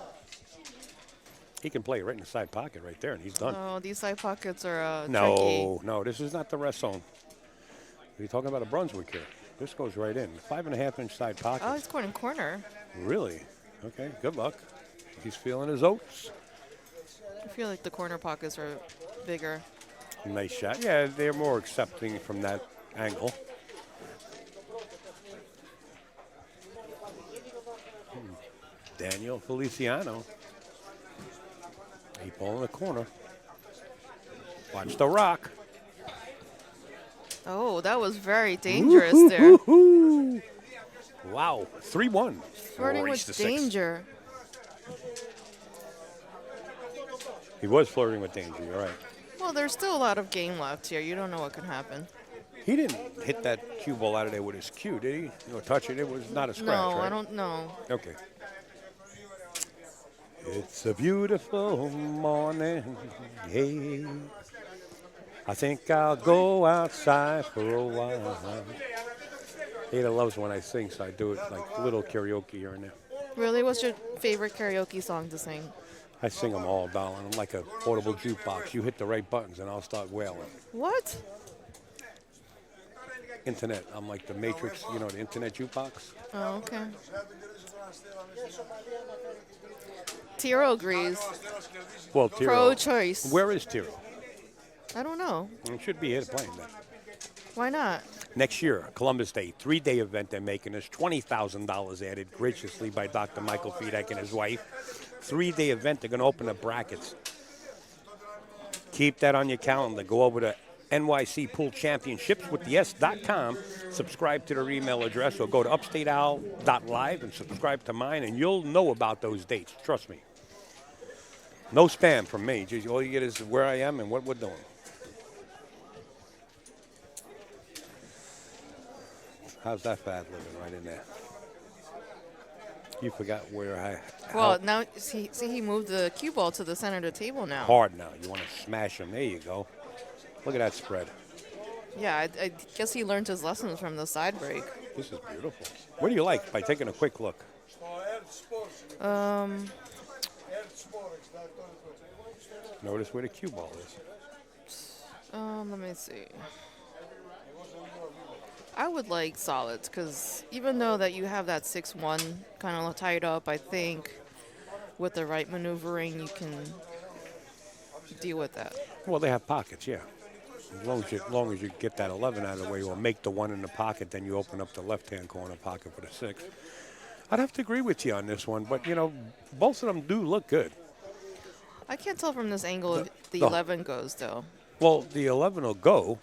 Speaker 1: He can play it right in the side pocket right there, and he's done.
Speaker 3: Oh, these side pockets are tricky.
Speaker 1: No, this is not the rest zone. You're talking about a Brunswick here. This goes right in. 5.5-inch side pocket.
Speaker 3: Oh, he's going corner.
Speaker 1: Really? Okay, good luck. He's feeling his oats.
Speaker 3: I feel like the corner pockets are bigger.
Speaker 1: Nice shot. Yeah, they're more accepting from that angle. Daniel Feliciano. 8-ball in the corner. Watch the rock.
Speaker 3: Oh, that was very dangerous there.
Speaker 1: Wow, 3-1.
Speaker 3: Flirting with danger.
Speaker 1: He was flirting with danger, you're right.
Speaker 3: Well, there's still a lot of game left here. You don't know what can happen.
Speaker 1: He didn't hit that cue ball out of there with his cue, did he? Or touch it? It was not a scratch,
Speaker 3: no,
Speaker 1: right?
Speaker 3: I don't know.
Speaker 1: Okay. It's a beautiful morning, hey. I think I'll go outside for a while. Ada loves when I sing, so I do it like little karaoke here and there.
Speaker 3: Really? What's your favorite karaoke song to sing?
Speaker 1: I sing them all, darling. I'm like a portable jukebox. You hit the right buttons and I'll start wailing.
Speaker 3: What?
Speaker 1: Internet. I'm like the Matrix, you know, the internet jukebox.
Speaker 3: Oh, okay. Tiro agrees.
Speaker 1: Well, Tiro.
Speaker 3: Pro-choice.
Speaker 1: Where is Tiro?
Speaker 3: I don't know.
Speaker 1: It should be here playing then.
Speaker 3: Why not?
Speaker 1: Next year, Columbus Day, 3-day event they're making us. $20,000 added graciously by Dr. Michael Fidek and his wife. 3-day event, they're going to open the brackets. Keep that on your calendar. Go over to NYC Pool Championships with the S.com. Subscribe to their email address or go to upstateowl.live and subscribe to mine, and you'll know about those dates. Trust me. No spam from me. Just all you get is where I am and what we're doing. How's that fat living right in there? You forgot where I...
Speaker 3: Well, now, see, he moved the cue ball to the center of the table now.
Speaker 1: Hard now. You want to smash him. There you go. Look at that spread.
Speaker 3: Yeah, I guess he learned his lessons from the side break.
Speaker 1: This is beautiful. What do you like by taking a quick look? Notice where the cue ball is.
Speaker 3: Let me see. I would like solids because even though that you have that 6-1 kind of tied up, I think with the right maneuvering you can deal with that.
Speaker 1: Well, they have pockets, yeah. As long as you get that 11 out of the way or make the 1 in the pocket, then you open up the left-hand corner pocket for the 6. I'd have to agree with you on this one, but, you know, both of them do look good.
Speaker 3: I can't tell from this angle if the 11 goes, though.
Speaker 1: Well, the 11 will go.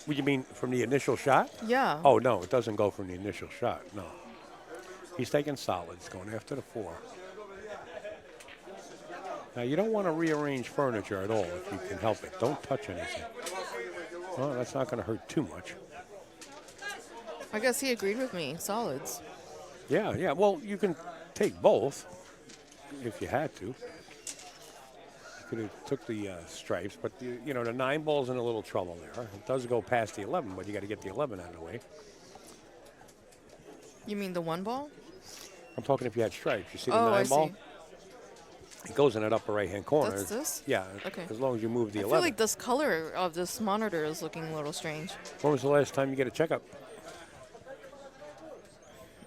Speaker 1: What you mean, from the initial shot?
Speaker 3: Yeah.
Speaker 1: Oh, no, it doesn't go from the initial shot, no. He's taking solids, going after the 4. Now, you don't want to rearrange furniture at all if you can help it. Don't touch anything. Well, that's not going to hurt too much.
Speaker 3: I guess he agreed with me. Solids.
Speaker 1: Yeah. Well, you can take both if you had to. You could have took the stripes, but, the 9-ball's in a little trouble there. It does go past the 11, but you got to get the 11 out of the way.
Speaker 3: You mean the 1 ball?
Speaker 1: I'm talking if you had stripes. You see the
Speaker 3: Oh, I
Speaker 1: 9 ball?
Speaker 3: see.
Speaker 1: It goes in that upper right-hand corner.
Speaker 3: That's this?
Speaker 1: Yeah.
Speaker 3: Okay.
Speaker 1: As long as you move the
Speaker 3: I
Speaker 1: 11.
Speaker 3: feel like this color of this monitor is looking a little strange.
Speaker 1: When was the last time you get a checkup?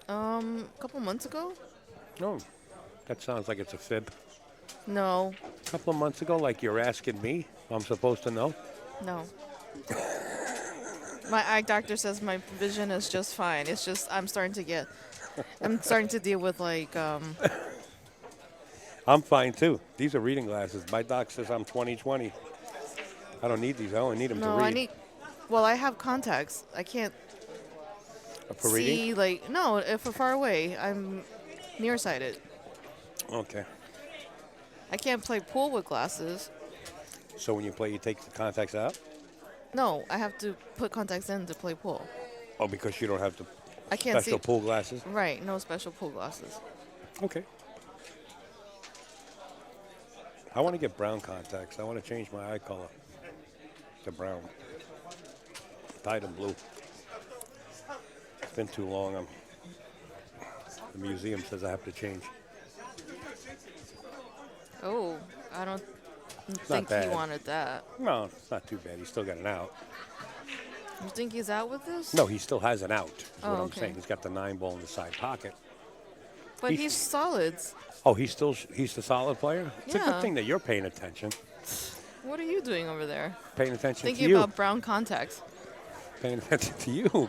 Speaker 3: A couple months ago?
Speaker 1: No. That sounds like it's a fib.
Speaker 3: No,
Speaker 1: A couple of months ago, like you're asking me. I'm supposed to know.
Speaker 3: no. My eye doctor says my vision is just fine. It's just I'm starting to deal with like
Speaker 1: I'm fine too. These are reading glasses. My doc says I'm 20/20. I don't need these. I only need them to
Speaker 3: no,
Speaker 1: read.
Speaker 3: well, I have contacts. I can't
Speaker 1: For
Speaker 3: see
Speaker 1: reading?
Speaker 3: no, if we're far away, I'm nearsighted.
Speaker 1: Okay.
Speaker 3: I can't play pool with glasses.
Speaker 1: So when you play, you take the contacts out?
Speaker 3: No, I have to put contacts in to play pool.
Speaker 1: Oh, because you don't have the
Speaker 3: I can't
Speaker 1: special
Speaker 3: see.
Speaker 1: pool glasses?
Speaker 3: Right, no special pool glasses.
Speaker 1: Okay. I want to get brown contacts. I want to change my eye color to brown. Dyed in blue. It's been too long. The museum says I have to change.
Speaker 3: Oh, I don't
Speaker 1: not
Speaker 3: think he
Speaker 1: bad.
Speaker 3: wanted that.
Speaker 1: No, it's not too bad. He's still got an out.
Speaker 3: You think he's out with this?
Speaker 1: No, he still has an out, is
Speaker 3: Oh,
Speaker 1: what I'm
Speaker 3: okay.
Speaker 1: saying. He's got the 9 ball in the side pocket.
Speaker 3: But he's solids.
Speaker 1: Oh, he's the solid player? It's a good
Speaker 3: Yeah.
Speaker 1: thing that you're paying attention.
Speaker 3: What are you doing over there?
Speaker 1: Paying attention
Speaker 3: Thinking
Speaker 1: to you.
Speaker 3: about brown contacts.
Speaker 1: Paying attention to you.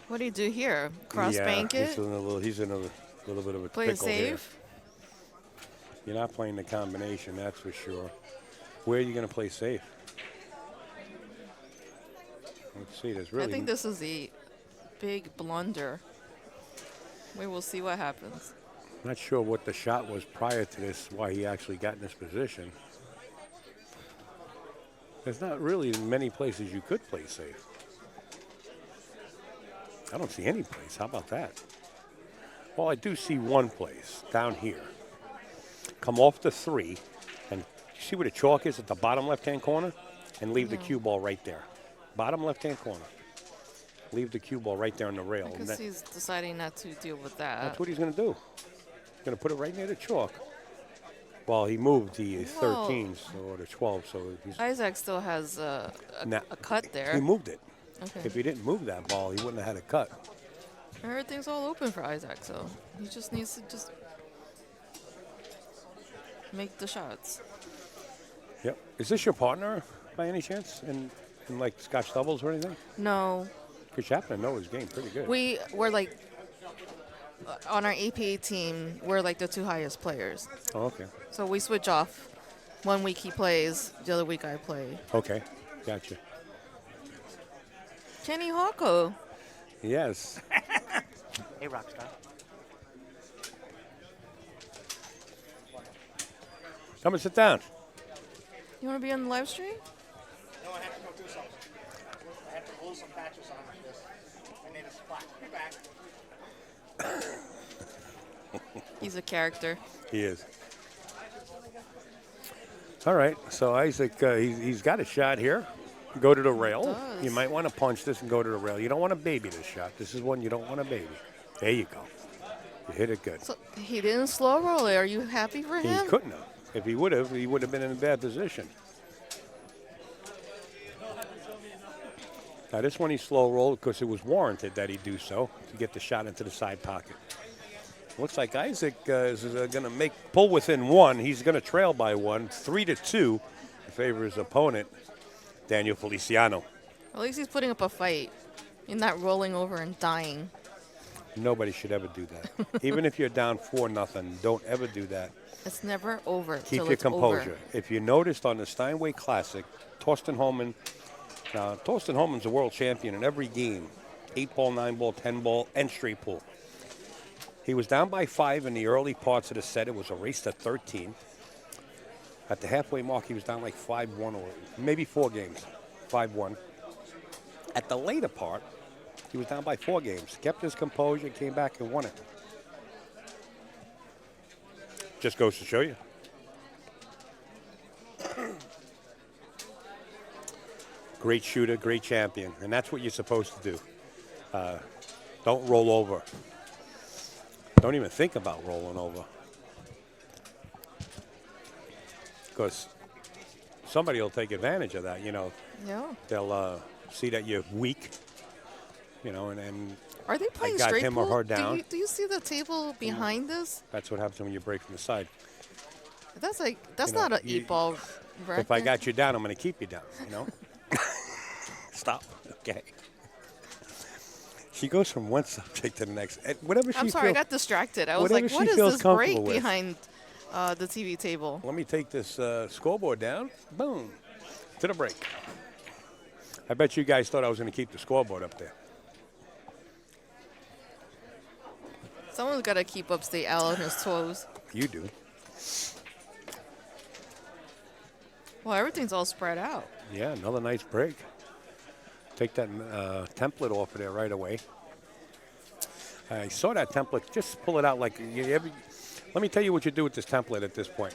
Speaker 3: What do you do here? Cross bank
Speaker 1: He's
Speaker 3: it?
Speaker 1: in a little bit of a
Speaker 3: Play it
Speaker 1: pickle here.
Speaker 3: safe?
Speaker 1: You're not playing the combination, that's for sure. Where are you going to play safe? Let's see. There's really.
Speaker 3: I think this is a big blunder. We will see what happens.
Speaker 1: Not sure what the shot was prior to this, why he actually got in this position. There's not really many places you could play safe. I don't see any place. How about that? Well, I do see one place down here. Come off the 3, and see where the chalk is at the bottom left-hand corner? And leave the cue ball right there. Bottom left-hand corner. Leave the cue ball right there on the rail.
Speaker 3: Because he's deciding not to deal with that.
Speaker 1: That's what he's going to do. He's going to put it right near the chalk. Well, he moved the 13s or the 12s, so he's
Speaker 3: Izac still has a cut there.
Speaker 1: he moved it.
Speaker 3: Okay.
Speaker 1: If he didn't move that ball, he wouldn't have had a cut.
Speaker 3: Everything's all open for Izac, so he just needs to just make the shots.
Speaker 1: Yep. Is this your partner by any chance in like Scotch doubles or anything?
Speaker 3: No,
Speaker 1: Because you happen to know his game pretty good.
Speaker 3: we're like on our APA team. We're like the 2 highest players,
Speaker 1: Oh, okay.
Speaker 3: so we switch off. One week he plays, the other week I play.
Speaker 1: Okay. Gotcha.
Speaker 3: Kenny Hawko.
Speaker 1: Yes.
Speaker 4: Hey, Rockstar.
Speaker 1: Come and sit down.
Speaker 3: You want to be on the live stream?
Speaker 4: No, I have to go do something. I have to glue some patches on like this. I need a spot. Be back.
Speaker 3: He's a character.
Speaker 1: He is. All right. So Izac, he's got a shot here. Go to the rail.
Speaker 3: does.
Speaker 1: You might want to punch this and go to the rail. You don't want to baby this shot. This is one you don't want to baby. There you go. You hit it good.
Speaker 3: So he didn't slow roll it. Are you happy for
Speaker 1: He
Speaker 3: him?
Speaker 1: couldn't have. If he would have been in a bad position. Now this one he slow rolled because it was warranted that he do so to get the shot into the side pocket. Looks like Izac is going to pull within 1. He's going to trail by 1, 3-2 in favor of his opponent, Daniel Feliciano.
Speaker 3: At least he's putting up a fight. He's not rolling over and dying.
Speaker 1: Nobody should ever do that. Even if you're down 4-0, don't ever do that.
Speaker 3: It's never over.
Speaker 1: Keep
Speaker 3: till
Speaker 1: your
Speaker 3: it's
Speaker 1: composure.
Speaker 3: Over.
Speaker 1: If you noticed on the Steinway Classic, Torsten Holman's a world champion in every game. 8-ball, 9-ball, 10-ball, and straight pool. He was down by 5 in the early parts of the set. It was a race to 13. At the halfway mark, he was down like 5-1 or maybe 4 games, 5-1. At the later part, he was down by 4 games. Kept his composure, came back and won it. Just goes to show you. Great shooter, great champion, and that's what you're supposed to do. Don't roll over. Don't even think about rolling over. Because somebody will take advantage of that,
Speaker 3: Yeah.
Speaker 1: They'll see that you're weak, and
Speaker 3: Are they playing
Speaker 1: got
Speaker 3: straight
Speaker 1: him
Speaker 3: pool?
Speaker 1: or her down.
Speaker 3: Do you see the table behind this?
Speaker 1: that's what happens when you break from the side.
Speaker 3: That's
Speaker 1: You know,
Speaker 3: not an
Speaker 1: you-
Speaker 3: 8-ball racket.
Speaker 1: If I got you down, I'm going to keep you down, Stop. Okay. She goes from one subject to the next. Whatever she
Speaker 3: I'm sorry, I
Speaker 1: feels-
Speaker 3: got distracted. I was
Speaker 1: whatever
Speaker 3: like, what
Speaker 1: she
Speaker 3: is
Speaker 1: feels
Speaker 3: this break
Speaker 1: comfortable with.
Speaker 3: behind the TV table?
Speaker 1: Let me take this scoreboard down. Boom. To the break. I bet you guys thought I was going to keep the scoreboard up there.
Speaker 3: Someone's got to keep Upstate Al on his toes.
Speaker 1: You do.
Speaker 3: Well, everything's all spread out.
Speaker 1: Yeah, another nice break. Take that template off of there right away. I saw that template. Just pull it out like let me tell you what you do with this template at this point.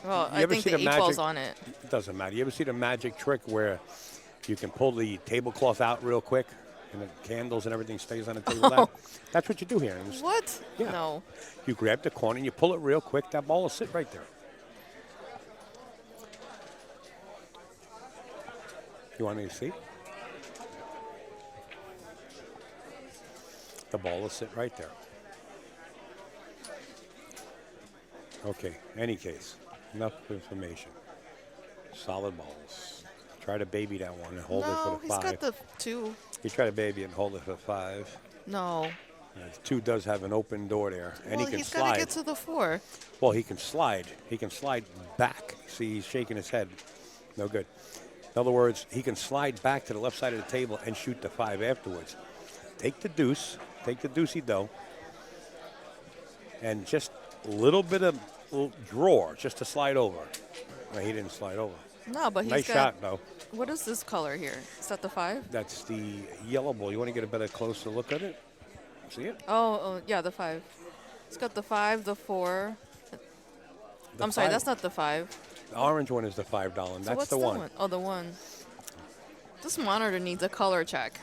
Speaker 3: Well,
Speaker 1: You
Speaker 3: I
Speaker 1: ever
Speaker 3: think
Speaker 1: see
Speaker 3: the
Speaker 1: the
Speaker 3: 8-ball's
Speaker 1: magic-
Speaker 3: on it.
Speaker 1: It doesn't matter. You ever see the magic trick where you can pull the tablecloth out real quick and the candles and everything stays on the table? That's what you do here.
Speaker 3: What?
Speaker 1: Yeah.
Speaker 3: No.
Speaker 1: You grab the corner and you pull it real quick. That ball will sit right there. You want me to see? The ball will sit right there. Okay, any case, enough information. Solid balls. Try to baby that one and hold it
Speaker 3: No,
Speaker 1: for the
Speaker 3: he's
Speaker 1: 5.
Speaker 3: got the 2.
Speaker 1: You try to baby it and hold it for 5.
Speaker 3: No.
Speaker 1: The 2 does have an open door there, and
Speaker 3: Well,
Speaker 1: he can
Speaker 3: he's got to
Speaker 1: slide.
Speaker 3: get to the 4.
Speaker 1: Well, he can slide. He can slide back. See, he's shaking his head. No good. In other words, he can slide back to the left side of the table and shoot the 5 afterwards. Take the deuce. Take the deucey-do. And just a little bit of drawer just to slide over. No, he didn't slide over.
Speaker 3: No, but he's
Speaker 1: Nice
Speaker 3: got.
Speaker 1: shot, though.
Speaker 3: What is this color here? Is that the 5?
Speaker 1: That's the yellow ball. You want to get a better closer look at it? See it?
Speaker 3: Oh, yeah, the 5. It's got the 5, the 4. I'm sorry,
Speaker 1: 5
Speaker 3: that's not the 5.
Speaker 1: The orange one is the $5.
Speaker 3: So
Speaker 1: That's
Speaker 3: what's
Speaker 1: the one.
Speaker 3: Oh, the 1. This monitor needs a color check.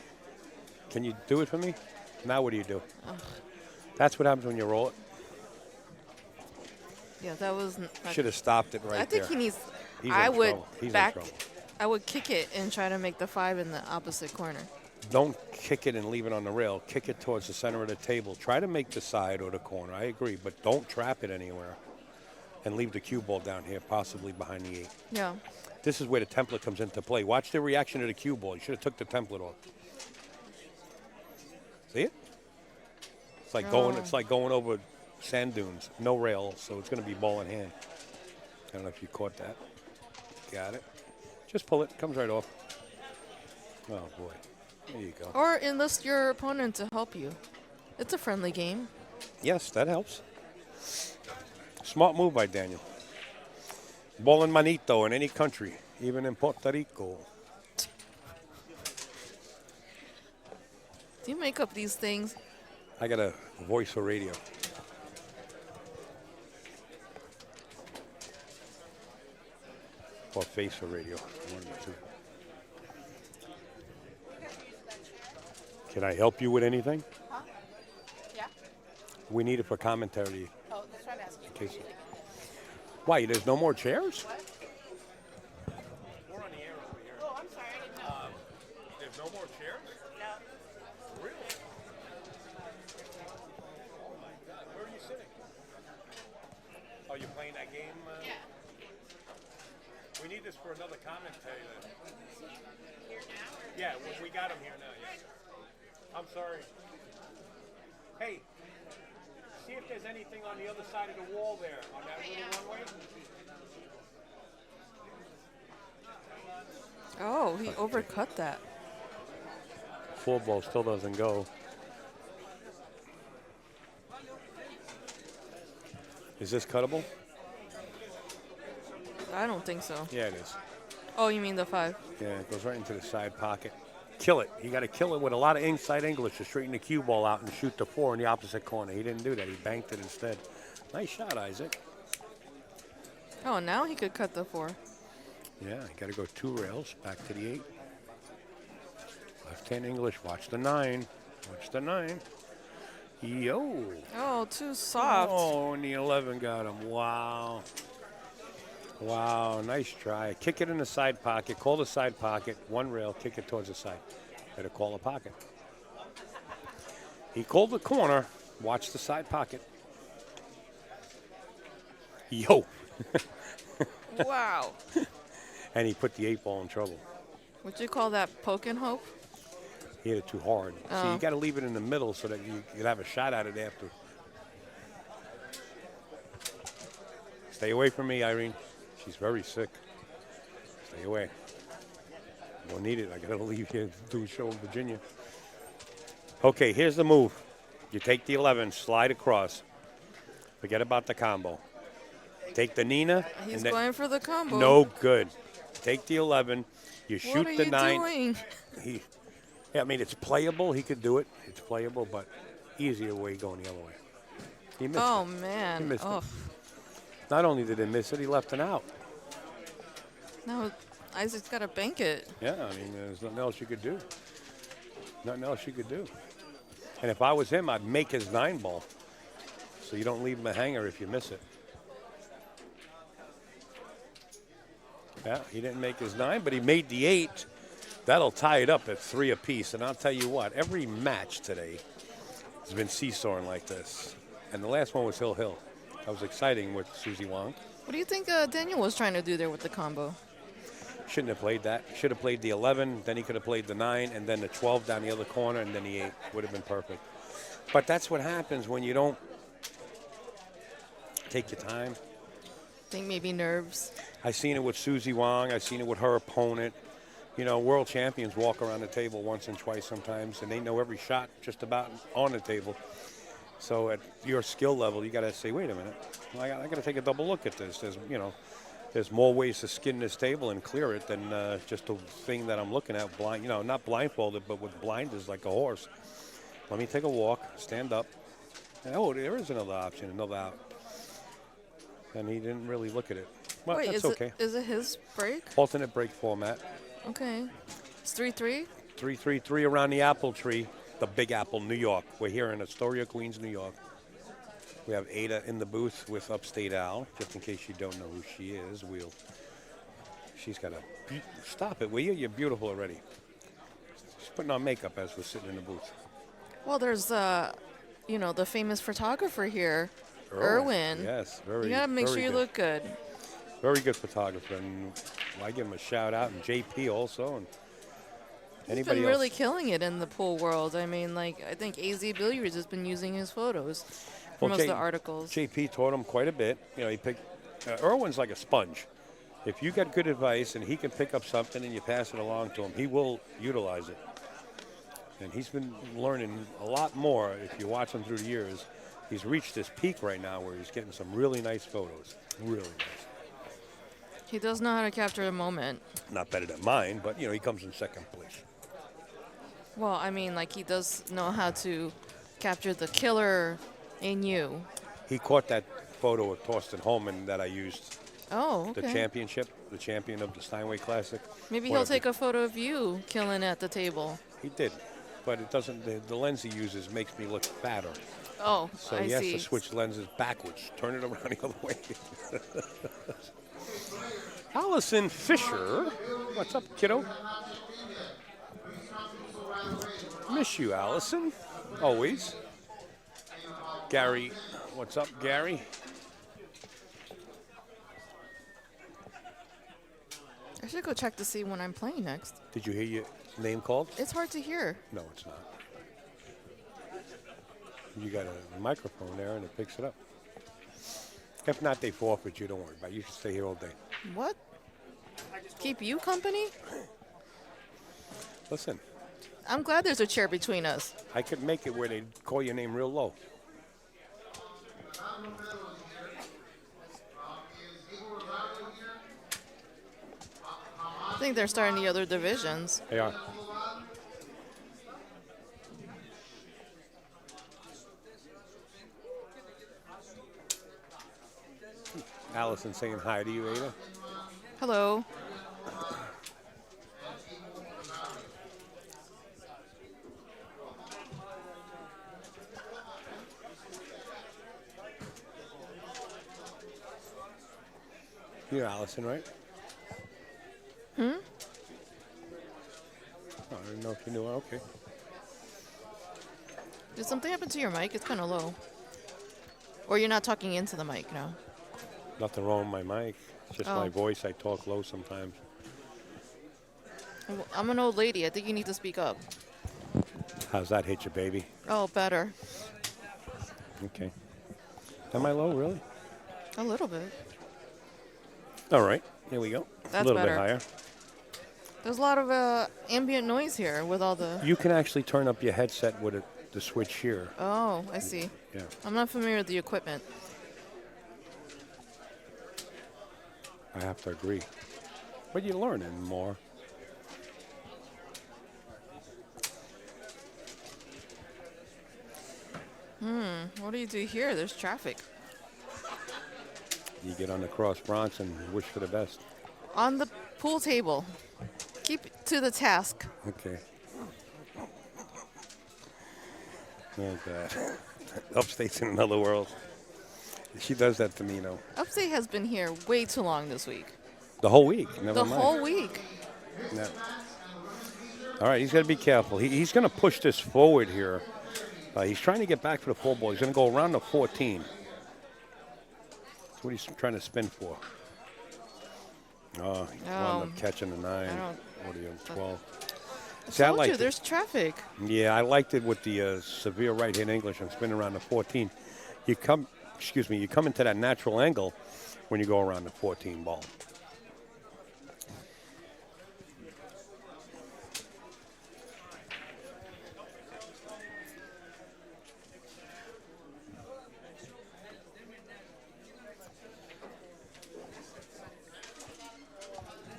Speaker 1: Can you do it for me? Now what do you do? That's what happens when you roll it.
Speaker 3: Yeah, that was.
Speaker 1: Should have stopped it right
Speaker 3: I think
Speaker 1: there.
Speaker 3: he needs.
Speaker 1: He's
Speaker 3: I
Speaker 1: in
Speaker 3: would
Speaker 1: trouble. He's in
Speaker 3: back.
Speaker 1: trouble.
Speaker 3: I would kick it and try to make the 5 in the opposite corner.
Speaker 1: Don't kick it and leave it on the rail. Kick it towards the center of the table. Try to make the side or the corner. I agree, but don't trap it anywhere. And leave the cue ball down here, possibly behind the 8.
Speaker 3: Yeah.
Speaker 1: This is where the template comes into play. Watch the reaction to the cue ball. You should have took the template off. See it? It's like going. It's like going over sand dunes. No rail, so it's going to be ball in hand. I don't know if you caught that. Got it. Just pull it. Comes right off. Oh boy. There you go.
Speaker 3: Or enlist your opponent to help you. It's a friendly game.
Speaker 1: Yes, that helps. Smart move by Daniel. Ball in manito in any country, even in Puerto Rico.
Speaker 3: Do you make up these things?
Speaker 1: I got a voice for radio. Or face for radio. One of the two. Can I help you with anything?
Speaker 5: Huh? Yeah?
Speaker 1: We need it for commentary.
Speaker 5: Oh, that's what I'm asking.
Speaker 1: In case. Why? There's no more chairs? We're on the air over here.
Speaker 5: Oh, I'm sorry. I didn't know.
Speaker 1: There's no more chairs?
Speaker 5: No.
Speaker 1: Really? Oh my God! Where are you sitting? Oh, you're playing that game?
Speaker 5: Yeah.
Speaker 1: We need this for another commentary then.
Speaker 5: Here now? Or
Speaker 1: Yeah, we got him here now, yeah. I'm sorry. Hey, see if there's anything on the other side of the wall there, on that little runway.
Speaker 3: Oh, he overcut that.
Speaker 1: 4 ball still doesn't go. Is this cuttable?
Speaker 3: I don't think so.
Speaker 1: Yeah, it is.
Speaker 3: Oh, you mean the 5?
Speaker 1: Yeah, it goes right into the side pocket. Kill it. You got to kill it with a lot of inside English to straighten the cue ball out and shoot the 4 in the opposite corner. He didn't do that. He banked it instead. Nice shot, Isaac.
Speaker 3: Oh, now he could cut the 4.
Speaker 1: Yeah, you got to go 2 rails, back to the 8. Left-hand English, watch the 9. Watch the 9. Yo.
Speaker 3: Oh, too soft.
Speaker 1: Oh, and the 11 got him. Wow. Wow, nice try. Kick it in the side pocket. Call the side pocket. 1 rail, kick it towards the side. Better call the pocket. He called the corner. Watch the side pocket. Yo.
Speaker 3: Wow.
Speaker 1: And he put the 8 ball in trouble.
Speaker 3: Would you call that poke and hope?
Speaker 1: He hit it too hard. So you got to leave it in the middle so that you can have a shot at it after. Stay away from me, Irene. She's very sick. Stay away. Won't need it. I got to leave here to do a show in Virginia. Okay, here's the move. You take the 11, slide across. Forget about the combo. Take the Nina.
Speaker 3: He's going for the combo.
Speaker 1: No good. Take the 11. You
Speaker 3: What
Speaker 1: shoot
Speaker 3: are
Speaker 1: the
Speaker 3: you
Speaker 1: 9.
Speaker 3: doing?
Speaker 1: Yeah, I mean, it's playable. He could do it. It's playable, but easier way going the other way. He missed
Speaker 3: Oh,
Speaker 1: it.
Speaker 3: man.
Speaker 1: He missed
Speaker 3: Oh.
Speaker 1: it. Not only did he miss it, he left it out.
Speaker 3: No, Isaac's got to bank it.
Speaker 1: Yeah, I mean, there's nothing else you could do. Nothing else you could do. And if I was him, I'd make his 9 ball. So you don't leave him a hanger if you miss it. Yeah, he didn't make his 9, but he made the 8. That'll tie it up at 3 apiece. And I'll tell you what, every match today has been seesawing like this. And the last one was Hill Hill. That was exciting with Susie Wong.
Speaker 3: What do you think Daniel was trying to do there with the combo?
Speaker 1: Shouldn't have played that. Should have played the 11, then he could have played the 9, and then the 12 down the other corner, and then the 8. Would have been perfect. But that's what happens when you don't take your time.
Speaker 3: Think maybe nerves.
Speaker 1: I seen it with Susie Wong. I seen it with her opponent. You know, world champions walk around the table once and twice sometimes, and they know every shot just about on the table. So at your skill level, you got to say, wait a minute, I got to take a double look at this. There's more ways to skin this table and clear it than just the thing that I'm looking at, blind. Not blindfolded, but with blinders like a horse. Let me take a walk, stand up. And, oh, there is another option, another out. And he didn't really look at it. Well,
Speaker 3: Wait,
Speaker 1: that's
Speaker 3: is
Speaker 1: okay.
Speaker 3: Is it his break?
Speaker 1: Alternate break format.
Speaker 3: Okay. It's 3-3?
Speaker 1: 3-3-3 around the apple tree, the Big Apple, New York. We're here in Astoria, Queens, New York. We have Ada in the booth with Upstate Al, just in case you don't know who she is. She's got a, stop it, will you? You're beautiful already. She's putting on makeup as we're sitting in the booth.
Speaker 3: Well, there's, the famous photographer here, Erwin.
Speaker 1: Yes, very.
Speaker 3: You got to make sure
Speaker 1: very
Speaker 3: you
Speaker 1: good.
Speaker 3: look good.
Speaker 1: Very good photographer, and I give him a shout out, and JP also, and
Speaker 3: He's
Speaker 1: anybody
Speaker 3: been
Speaker 1: else.
Speaker 3: really killing it in the pool world. I mean, I think AZ Billiards has been using his photos for most of the articles.
Speaker 1: JP taught him quite a bit. He picked. Erwin's like a sponge. If you got good advice and he can pick up something and you pass it along to him, he will utilize it. And he's been learning a lot more. If you watch him through the years, he's reached this peak right now where he's getting some really nice photos. Really nice.
Speaker 3: He does know how to capture the moment.
Speaker 1: Not better than mine, but he comes in second place.
Speaker 3: Well, I mean, he does know how to capture the killer in you.
Speaker 1: He caught that photo of Torsten Holman that I used.
Speaker 3: Oh, okay.
Speaker 1: The champion of the Steinway Classic.
Speaker 3: Maybe
Speaker 1: One
Speaker 3: he'll
Speaker 1: of the-
Speaker 3: take a photo of you killing at the table.
Speaker 1: He did, but it doesn't. The lens he uses makes me look fatter.
Speaker 3: Oh,
Speaker 1: So
Speaker 3: I
Speaker 1: he has
Speaker 3: see.
Speaker 1: to switch lenses backwards, turn it around the other way. Allison Fisher, what's up, kiddo? Miss you, Allison. Always. Gary, what's up, Gary?
Speaker 3: I should go check to see when I'm playing next.
Speaker 1: Did you hear your name called?
Speaker 3: It's hard to hear.
Speaker 1: No, it's not. You got a microphone there and it picks it up. If not, they forfeit you. Don't worry about it. You can stay here all day.
Speaker 3: What? Keep you company?
Speaker 1: Listen,
Speaker 3: I'm glad there's a chair between us.
Speaker 1: I could make it where they call your name real low.
Speaker 3: I think they're starting the other divisions.
Speaker 1: They are. Allison saying hi to you, Ada.
Speaker 3: Hello.
Speaker 1: You're Allison, right?
Speaker 3: Hmm?
Speaker 1: Oh, I didn't know if you knew. Okay.
Speaker 3: Did something happen to your mic? It's kind of low. Or you're not talking into the mic, no?
Speaker 1: Nothing wrong with my mic. It's just my
Speaker 3: Oh.
Speaker 1: voice. I talk low sometimes.
Speaker 3: Well, I'm an old lady. I think you need to speak up.
Speaker 1: How's that hit you, baby?
Speaker 3: Oh, better.
Speaker 1: Okay. Am I low, really?
Speaker 3: A little bit.
Speaker 1: All right. Here we go.
Speaker 3: That's
Speaker 1: a little
Speaker 3: better.
Speaker 1: bit higher.
Speaker 3: There's a lot of ambient noise here with all the...
Speaker 1: You can actually turn up your headset with the switch here.
Speaker 3: Oh, I see.
Speaker 1: Yeah.
Speaker 3: I'm not familiar with the equipment.
Speaker 1: I have to agree. But you're learning more.
Speaker 3: What do you do here? There's traffic.
Speaker 1: You get on the cross Bronx and wish for the best.
Speaker 3: On the pool table. Keep to the task.
Speaker 1: Okay. Oh, God. Upstate's in another world. She does that to me, you know.
Speaker 3: Upstate has been here way too long this week.
Speaker 1: The whole week. Never
Speaker 3: The
Speaker 1: mind.
Speaker 3: whole week.
Speaker 1: Yeah. All right, he's got to be careful. He's going to push this forward here. He's trying to get back for the full ball. He's going to go around the 14. That's what he's trying to spin for. Oh, he's wound up catching the 9. What are you, 12?
Speaker 3: I
Speaker 1: See, I
Speaker 3: told you,
Speaker 1: liked it.
Speaker 3: there's traffic.
Speaker 1: Yeah, I liked it with the severe right-hand English and spin around the 14. You come into that natural angle when you go around the 14 ball.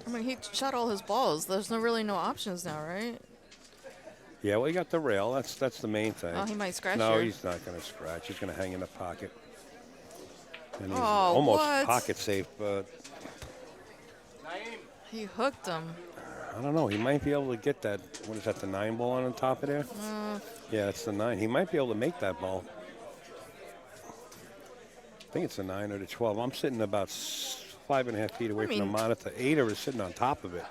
Speaker 3: I mean, he shot all his balls. There's really no options now, right?
Speaker 1: Yeah, well, he got the rail. That's the main thing.
Speaker 3: Oh, he might scratch
Speaker 1: No,
Speaker 3: here.
Speaker 1: he's not going to scratch. He's going to hang in the pocket. And he's
Speaker 3: Oh,
Speaker 1: almost
Speaker 3: what?
Speaker 1: pocket safe, but
Speaker 3: He hooked him.
Speaker 1: I don't know. He might be able to get that. What is that, the 9 ball on the top of there? Yeah, it's the 9. He might be able to make that ball. I think it's the 9 or the 12. I'm sitting about 5.5 feet away from the monitor. 8 is sitting on top of it.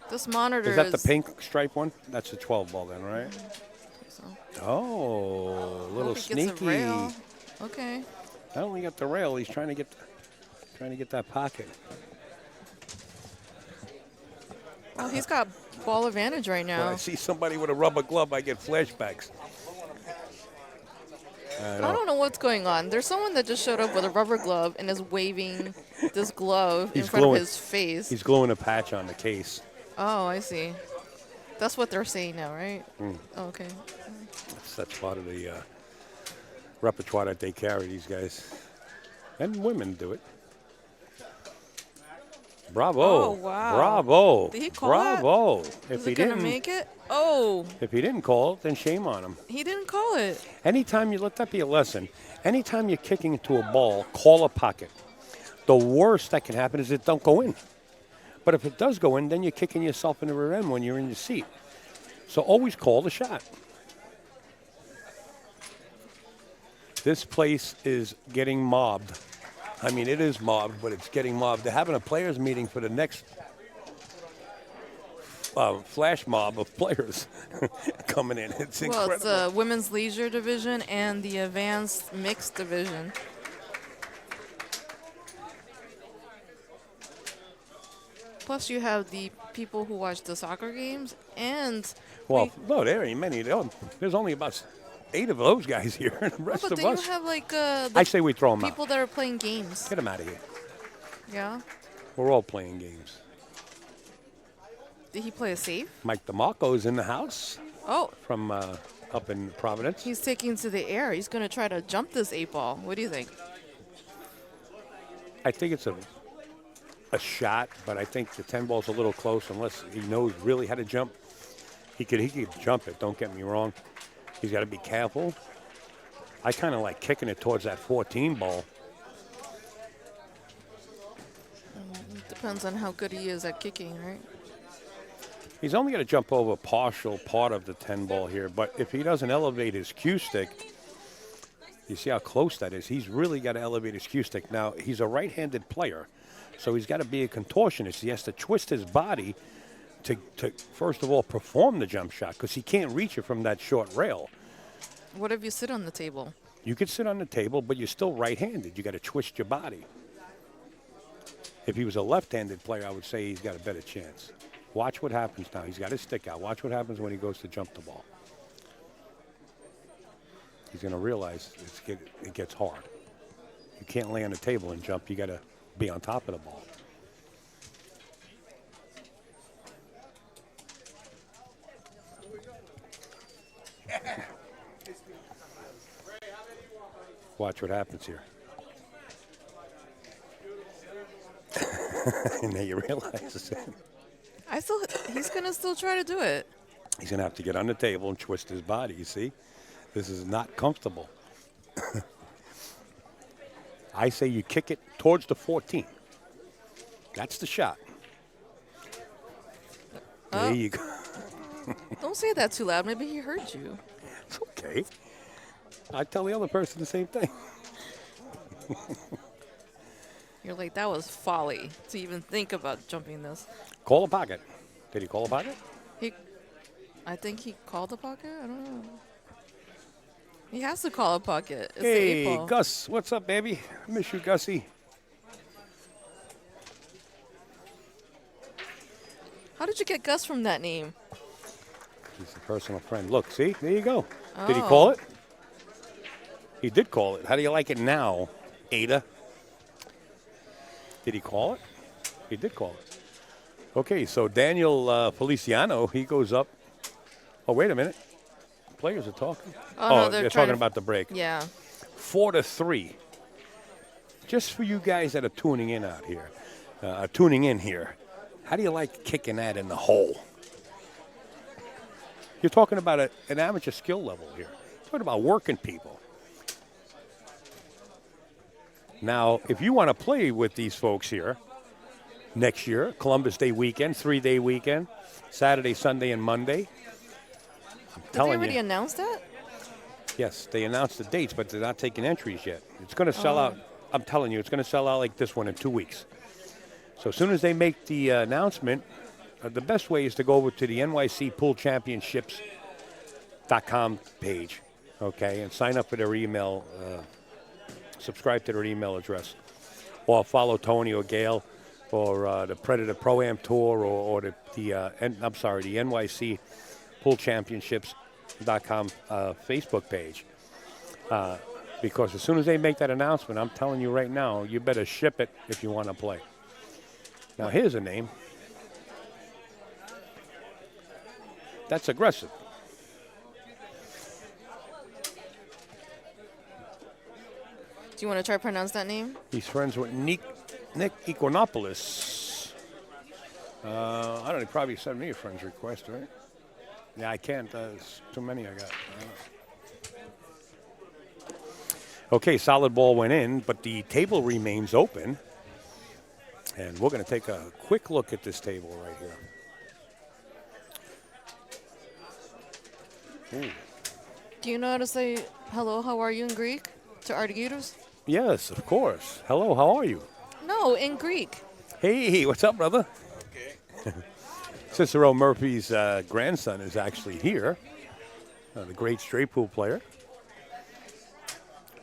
Speaker 3: This monitor
Speaker 1: Is that the pink stripe one? That's the 12 ball then, right?
Speaker 3: So.
Speaker 1: Oh, a little
Speaker 3: Hope he gets a
Speaker 1: sneaky.
Speaker 3: rail. Okay.
Speaker 1: Not only got the rail, he's trying to get that pocket.
Speaker 3: Well, he's got ball advantage right
Speaker 1: When
Speaker 3: now.
Speaker 1: I see somebody with a rubber glove, I get flashbacks.
Speaker 3: I don't know what's going on. There's someone that just showed up with a rubber glove and is waving this glove in front of his face.
Speaker 1: He's gluing a patch on the case.
Speaker 3: Oh, I see. That's what they're saying now, right? Oh, okay.
Speaker 1: That's part of the repertoire that they carry, these guys. And women do it. Bravo.
Speaker 3: Oh, wow.
Speaker 1: Bravo.
Speaker 3: Did he call
Speaker 1: Bravo.
Speaker 3: that?
Speaker 1: If
Speaker 3: Is
Speaker 1: he
Speaker 3: it going to
Speaker 1: didn't,
Speaker 3: make it? Oh,
Speaker 1: if he didn't call it, then shame on him.
Speaker 3: he didn't call it.
Speaker 1: Anytime you let that be a lesson. Anytime you're kicking into a ball, call a pocket. The worst that can happen is it don't go in. But if it does go in, then you're kicking yourself in the rear end when you're in your seat. So always call the shot. This place is getting mobbed. I mean, it is mobbed, but it's getting mobbed. They're having a players meeting for the next flash mob of players coming in. It's
Speaker 3: Well,
Speaker 1: incredible.
Speaker 3: it's the women's leisure division and the advanced mixed division. Plus, you have the people who watch the soccer games and.
Speaker 1: Well, no, there ain't many. There's only about 8 of those guys here. The rest
Speaker 3: but
Speaker 1: of
Speaker 3: then
Speaker 1: us.
Speaker 3: you have like
Speaker 1: I say we throw them out.
Speaker 3: people that are playing games.
Speaker 1: Get them out of here.
Speaker 3: Yeah.
Speaker 1: We're all playing games.
Speaker 3: Did he play a save?
Speaker 1: Mike DeMarco's in the house
Speaker 3: Oh,
Speaker 1: from up in Providence.
Speaker 3: he's taking to the air. He's going to try to jump this 8-ball. What do you think?
Speaker 1: I think it's a shot, but I think the 10 ball's a little close unless he knows really how to jump. He could jump it, don't get me wrong. He's got to be careful. I kind of like kicking it towards that 14 ball.
Speaker 3: Depends on how good he is at kicking, right?
Speaker 1: He's only going to jump over a partial part of the 10 ball here, but if he doesn't elevate his cue stick, you see how close that is. He's really got to elevate his cue stick. Now, he's a right-handed player, So he's got to be a contortionist. He has to twist his body to first of all, perform the jump shot because he can't reach it from that short rail.
Speaker 3: What if you sit on the table?
Speaker 1: You could sit on the table, but you're still right-handed. You got to twist your body. If he was a left-handed player, I would say he's got a better chance. Watch what happens now. He's got his stick out. Watch what happens when he goes to jump the ball. He's going to realize it gets hard. You can't lay on the table and jump. You got to be on top of the ball. Watch what happens here. And then you realize
Speaker 3: He's gonna still try to do it.
Speaker 1: he's going to have to get on the table and twist his body, you see? This is not comfortable. I say you kick it towards the 14. That's the shot. There you go.
Speaker 3: Don't say that too loud. Maybe he heard you.
Speaker 1: It's okay. I tell the other person the same thing.
Speaker 3: You're like, that was folly to even think about jumping this.
Speaker 1: Call a pocket. Did he call a pocket?
Speaker 3: I think he called a pocket. I don't know. He has to call a pocket. It's the
Speaker 1: Hey,
Speaker 3: 8 ball.
Speaker 1: Gus. What's up, baby? I miss you, Gussie.
Speaker 3: How did you get Gus from that name?
Speaker 1: He's a personal friend. Look, see? There you go.
Speaker 3: Oh.
Speaker 1: Did he call it? He did call it. How do you like it now, Ada? Did he call it? He did call it. Okay, so Daniel Feliciano, he goes up. Oh, wait a minute. Players are talking.
Speaker 3: No,
Speaker 1: they're
Speaker 3: trying
Speaker 1: talking
Speaker 3: to-
Speaker 1: about the break.
Speaker 3: Yeah.
Speaker 1: 4-3. Just for you guys that are tuning in out here, tuning in here, how do you like kicking that in the hole? You're talking about an amateur skill level here. You're talking about working people. Now, if you want to play with these folks here next year, Columbus Day weekend, 3-day weekend, Saturday, Sunday, and Monday. I'm
Speaker 3: Did they
Speaker 1: telling
Speaker 3: already
Speaker 1: you.
Speaker 3: announce that?
Speaker 1: Yes, they announced the dates, but they're not taking entries yet. It's going to sell out. I'm telling you, it's going to sell out like this one in 2 weeks. So as soon as they make the announcement, the best way is to go over to the NYC Pool Championships.com page, okay, and sign up for their email, subscribe to their email address, or follow Tony or Gail for the Predator Pro-Am Tour or the NYC Pool Championships.com Facebook page. Because as soon as they make that announcement, I'm telling you right now, you better ship it if you want to play. Now, here's a name. That's aggressive.
Speaker 3: Do you want to try to pronounce that name?
Speaker 1: He's friends with Nick Equinopoulos. I don't know, he probably sent me a friend's request, right? Yeah, I can't. There's too many I got. Okay, solid ball went in, but the table remains open. And we're going to take a quick look at this table right here. Ooh.
Speaker 3: Do you know how to say hello, how are you in Greek to Argyros?
Speaker 1: Yes, of course. Hello, how are you?
Speaker 3: No, in Greek.
Speaker 1: Hey, what's up, brother? Okay. Cicero Murphy's grandson is actually here, the great straight pool player.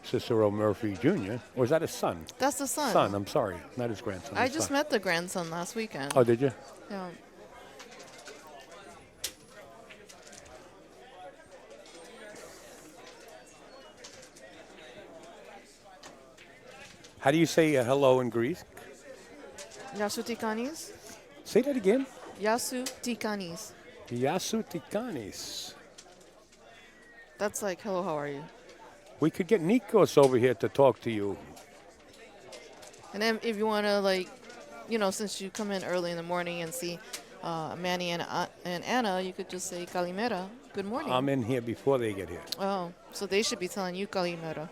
Speaker 1: Cicero Murphy Jr. Or is that his son?
Speaker 3: That's the son.
Speaker 1: Son, I'm sorry. Not his grandson.
Speaker 3: I
Speaker 1: his
Speaker 3: just
Speaker 1: son.
Speaker 3: met the grandson last weekend.
Speaker 1: Oh, did you?
Speaker 3: Yeah.
Speaker 1: How do you say hello in Greek?
Speaker 3: Yasu Tikanis?
Speaker 1: Say that again.
Speaker 3: Yasu Tikanis.
Speaker 1: Yasu Tikanis.
Speaker 3: That's like, hello, how are you?
Speaker 1: We could get Nikos over here to talk to you.
Speaker 3: And then if you want to, like, you know, since you come in early in the morning and see Manny and Anna, you could just say Kalimera, good morning.
Speaker 1: I'm in here before they get here.
Speaker 3: Oh, so they should be telling you Kalimera.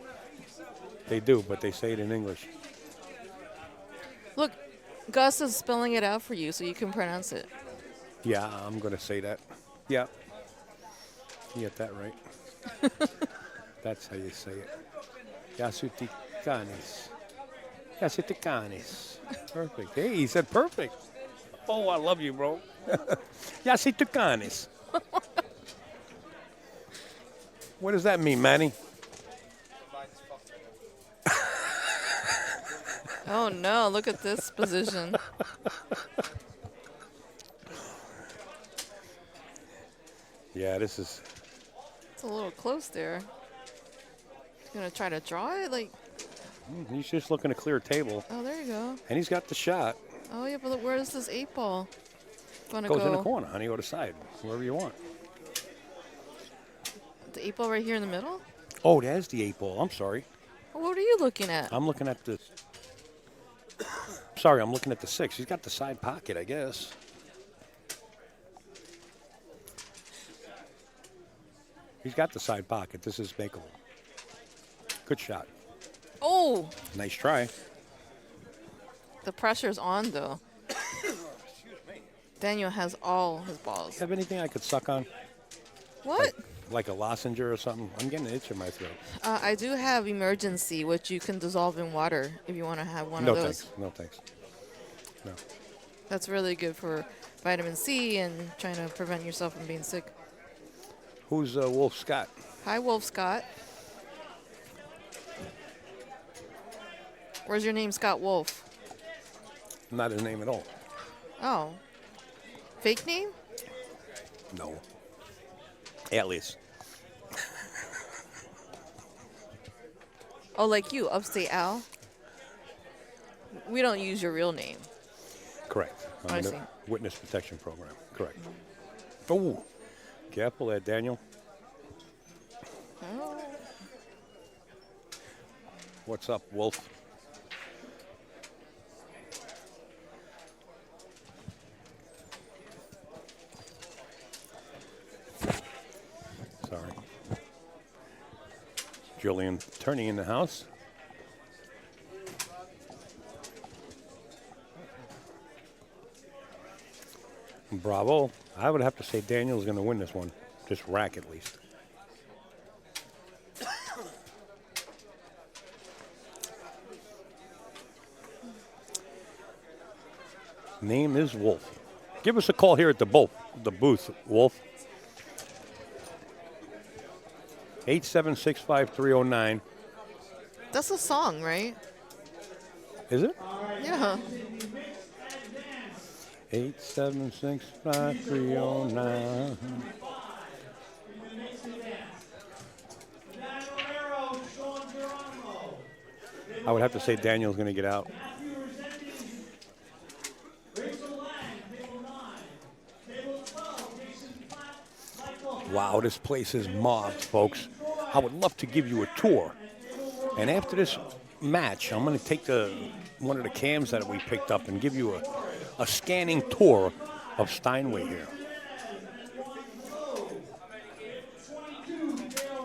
Speaker 1: They do, but they say it in English.
Speaker 3: Look, Gus is spelling it out for you so you can pronounce it.
Speaker 1: Yeah, I'm going to say that. Yeah. You get that right. That's how you say it. Yasu Tikanis. Yasu Tikanis. Perfect. Hey, he said perfect. Oh, I love you, bro. Ya si tú canes. What does that mean, Manny?
Speaker 3: Oh no, look at this position.
Speaker 1: Yeah, this is.
Speaker 3: It's a little close there. Gonna try to draw it? Like,
Speaker 1: He's just looking to clear a table,
Speaker 3: oh, there you go.
Speaker 1: and he's got the shot.
Speaker 3: Oh yeah, but look, where is this 8 ball gonna
Speaker 1: Goes
Speaker 3: go?
Speaker 1: in the corner, honey, or the side, wherever you want.
Speaker 3: The 8 ball right here in the middle?
Speaker 1: Oh, there's the 8 ball. I'm sorry.
Speaker 3: What are you looking at?
Speaker 1: I'm looking at the. Sorry, I'm looking at the 6. He's got the side pocket, I guess. He's got the side pocket. This is makeable. Good shot.
Speaker 3: Oh,
Speaker 1: Nice try.
Speaker 3: the pressure's on though. Daniel has all his balls.
Speaker 1: Have anything I could suck on?
Speaker 3: What?
Speaker 1: Like a lozenge or something? I'm getting an itch in my throat.
Speaker 3: I do have emergency, which you can dissolve in water if you want to have one
Speaker 1: No
Speaker 3: of those.
Speaker 1: thanks. No thanks. No.
Speaker 3: That's really good for vitamin C and trying to prevent yourself from being sick.
Speaker 1: Who's Wolf Scott?
Speaker 3: Hi, Wolf Scott. Where's your name, Scott Wolf?
Speaker 1: Not his name at all.
Speaker 3: Oh. Fake name?
Speaker 1: No. Alias.
Speaker 3: Oh, like you, Upstate Al? We don't use your real name.
Speaker 1: Correct.
Speaker 3: I
Speaker 1: in the
Speaker 3: see.
Speaker 1: Witness Protection Program. Correct. Oh, careful there, Daniel.
Speaker 3: Oh.
Speaker 1: What's up, Wolf? Sorry. Julian Turney in the house. Bravo. I would have to say Daniel's going to win this one. Just rack at least. Name is Wolf. Give us a call here at the booth, Wolf. 876-5309.
Speaker 3: That's a song, right?
Speaker 1: Is it?
Speaker 3: Yeah.
Speaker 1: 876-5309. I would have to say Daniel's going to get out. Wow, this place is mobbed, folks. I would love to give you a tour. And after this match, I'm going to take one of the cams that we picked up and give you a scanning tour of Steinway here.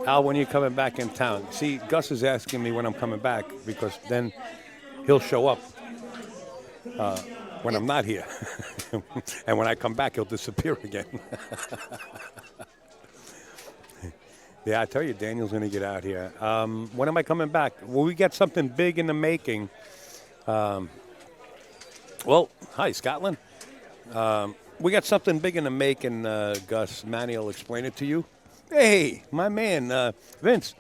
Speaker 1: Al, when are you coming back in town? See, Gus is asking me when I'm coming back because then he'll show up when I'm not here. And when I come back, he'll disappear again. Yeah, I tell you, Daniel's going to get out here. When am I coming back? Well, we got something big in the making. Well, hi, Scotland. We got something big in the making, Gus. Manny will explain it to you. Hey, my man, Vince,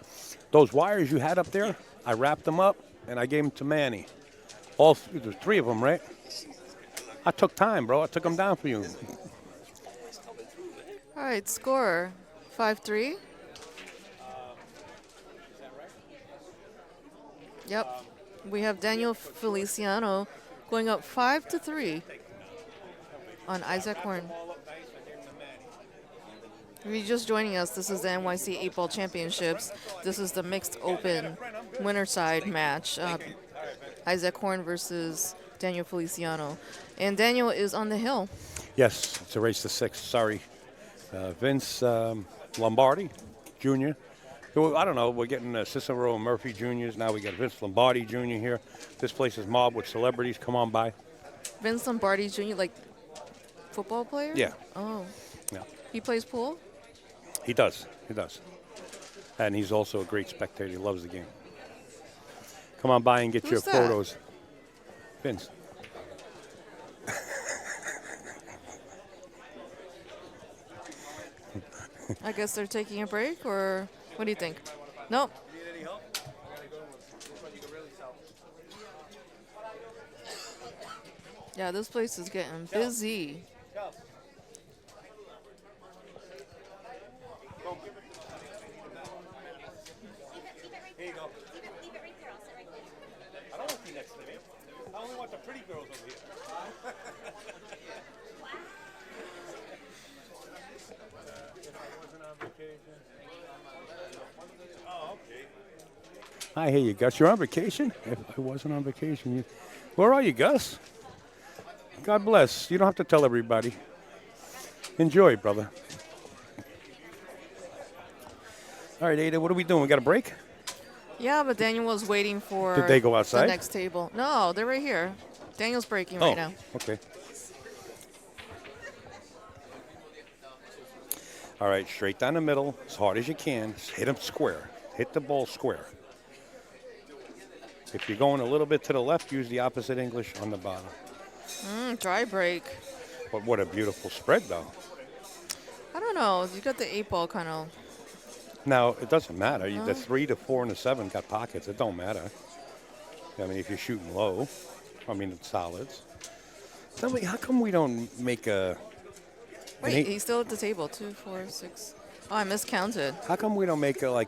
Speaker 1: those wires you had up there, I wrapped them up, and I gave them to Manny. There's 3 of them, right? I took time, bro. I took them down for you.
Speaker 3: All right, score 5-3. Yep. We have Daniel Feliciano going up 5-3 on Izac Horne. If you're just joining us, this is the NYC 8-Ball Championships. This is the mixed open winner side match. Izac Horne versus Daniel Feliciano. And Daniel is on the hill.
Speaker 1: Yes, it's a race to 6. Sorry. Vince Lombardi, Jr. I don't know. We're getting Cicero and Murphy Jr.'s. Now we got Vince Lombardi Jr. here. This place is mobbed with celebrities. Come on by.
Speaker 3: Vince Lombardi Jr., like football player?
Speaker 1: Yeah.
Speaker 3: Oh.
Speaker 1: Yeah.
Speaker 3: He plays pool?
Speaker 1: He does. He does. And he's also a great spectator. He loves the game. Come on by and get
Speaker 3: Who's
Speaker 1: your
Speaker 3: that?
Speaker 1: photos. Vince.
Speaker 3: I guess they're taking a break, or what do you think? Nope. Yeah, this place is getting busy.
Speaker 1: Here you go. I don't want to be next to me. I only want the pretty girls over here. Oh, okay. I hear you, Gus. You're on vacation? If I wasn't on vacation, where are you, Gus? God bless. You don't have to tell everybody. Enjoy, brother. All right, Ada, what are we doing? We got a break?
Speaker 3: Yeah, but Daniel was waiting for
Speaker 1: Did they go outside?
Speaker 3: the next table. No, they're right here. Daniel's breaking right now.
Speaker 1: Okay. All right, straight down the middle, as hard as you can. Just hit them square. Hit the ball square. If you're going a little bit to the left, use the opposite English on the bottom.
Speaker 3: Dry break.
Speaker 1: But what a beautiful spread, though.
Speaker 3: I don't know. You got the 8-ball kind of.
Speaker 1: Now, it doesn't matter. The 3, the 4, and the 7 got pockets. It don't matter. I mean, if you're shooting low, I mean, solids. Tell me, how come we don't make a...
Speaker 3: Wait, he's still at the table. 2, 4, 6. Oh, I miscounted.
Speaker 1: How come we don't make an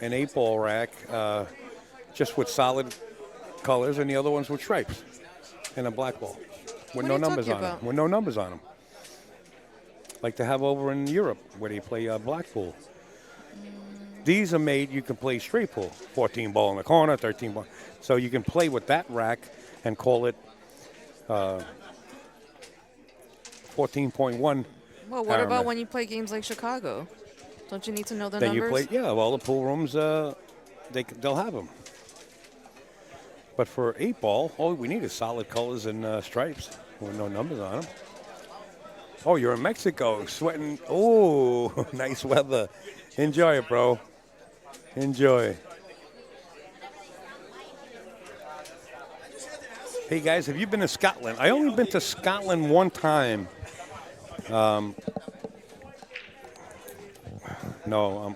Speaker 1: 8-ball rack just with solid colors and the other ones with stripes and a black ball with
Speaker 3: What
Speaker 1: no
Speaker 3: are you
Speaker 1: numbers
Speaker 3: talking
Speaker 1: on them?
Speaker 3: about?
Speaker 1: With no numbers on them. Like they have over in Europe where they play black pool. These are made, you can play straight pool. 14 ball in the corner, 13 ball. So you can play with that rack and call it 14.1.
Speaker 3: Well, what
Speaker 1: Paramount.
Speaker 3: about when you play games like Chicago? Don't you need to know the
Speaker 1: Then
Speaker 3: numbers?
Speaker 1: you play, yeah, well, the pool rooms, they'll have them. But for 8-ball, all we need is solid colors and stripes with no numbers on them. Oh, you're in Mexico, sweating. Oh, nice weather. Enjoy it, bro. Enjoy. Hey, guys, have you been to Scotland? I only been to Scotland one time. No,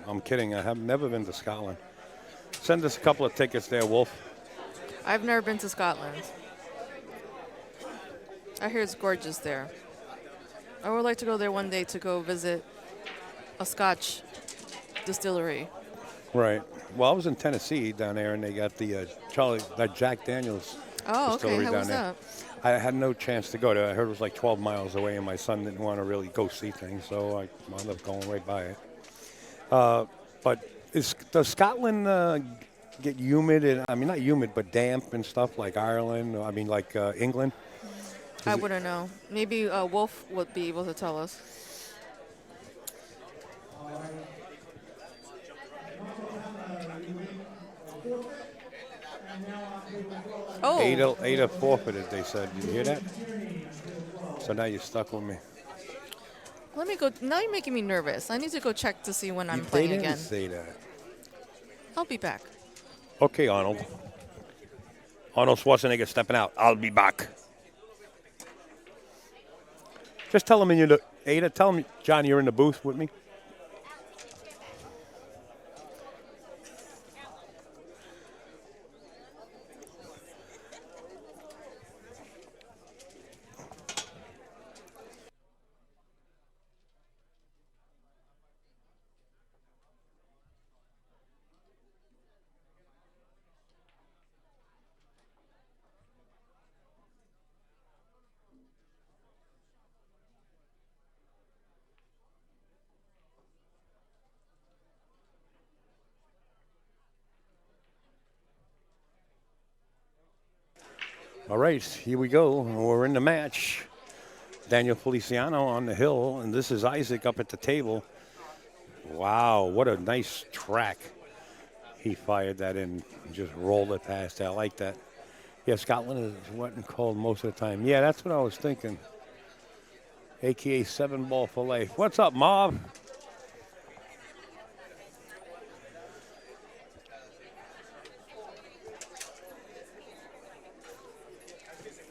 Speaker 1: I'm kidding. I have never been to Scotland. Send us a couple of tickets there, Wolf.
Speaker 3: I've never been to Scotland. I hear it's gorgeous there. I would like to go there one day to go visit a Scotch distillery.
Speaker 1: Right. Well, I was in Tennessee down there, and they got the Jack Daniels
Speaker 3: Oh, okay.
Speaker 1: distillery
Speaker 3: How
Speaker 1: down
Speaker 3: was
Speaker 1: there.
Speaker 3: that?
Speaker 1: I had no chance to go there. I heard it was like 12 miles away, and my son didn't want to really go see things, so I wound up going right by it. But does Scotland get humid? I mean, not humid, but damp and stuff like Ireland. I mean, like England.
Speaker 3: I wouldn't know. Maybe Wolf would be able to tell us. Oh,
Speaker 1: Ada forfeited, they said. Did you hear that? So now you're stuck with me.
Speaker 3: let me go. Now you're making me nervous. I need to go check to see when I'm
Speaker 1: They
Speaker 3: playing
Speaker 1: didn't
Speaker 3: again.
Speaker 1: say that.
Speaker 3: I'll be back.
Speaker 1: Okay, Arnold. Arnold Schwarzenegger stepping out. I'll be back. Just tell him Ada, tell him, John, you're in the booth with me. All right, here we go. We're in the match. Daniel Feliciano on the hill, and this is Izac up at the table. Wow, what a nice track. He fired that in, just rolled it past. I like that. Yeah, Scotland is wet and cold most of the time. Yeah, that's what I was thinking. AKA 7-ball for life. What's up, Mob?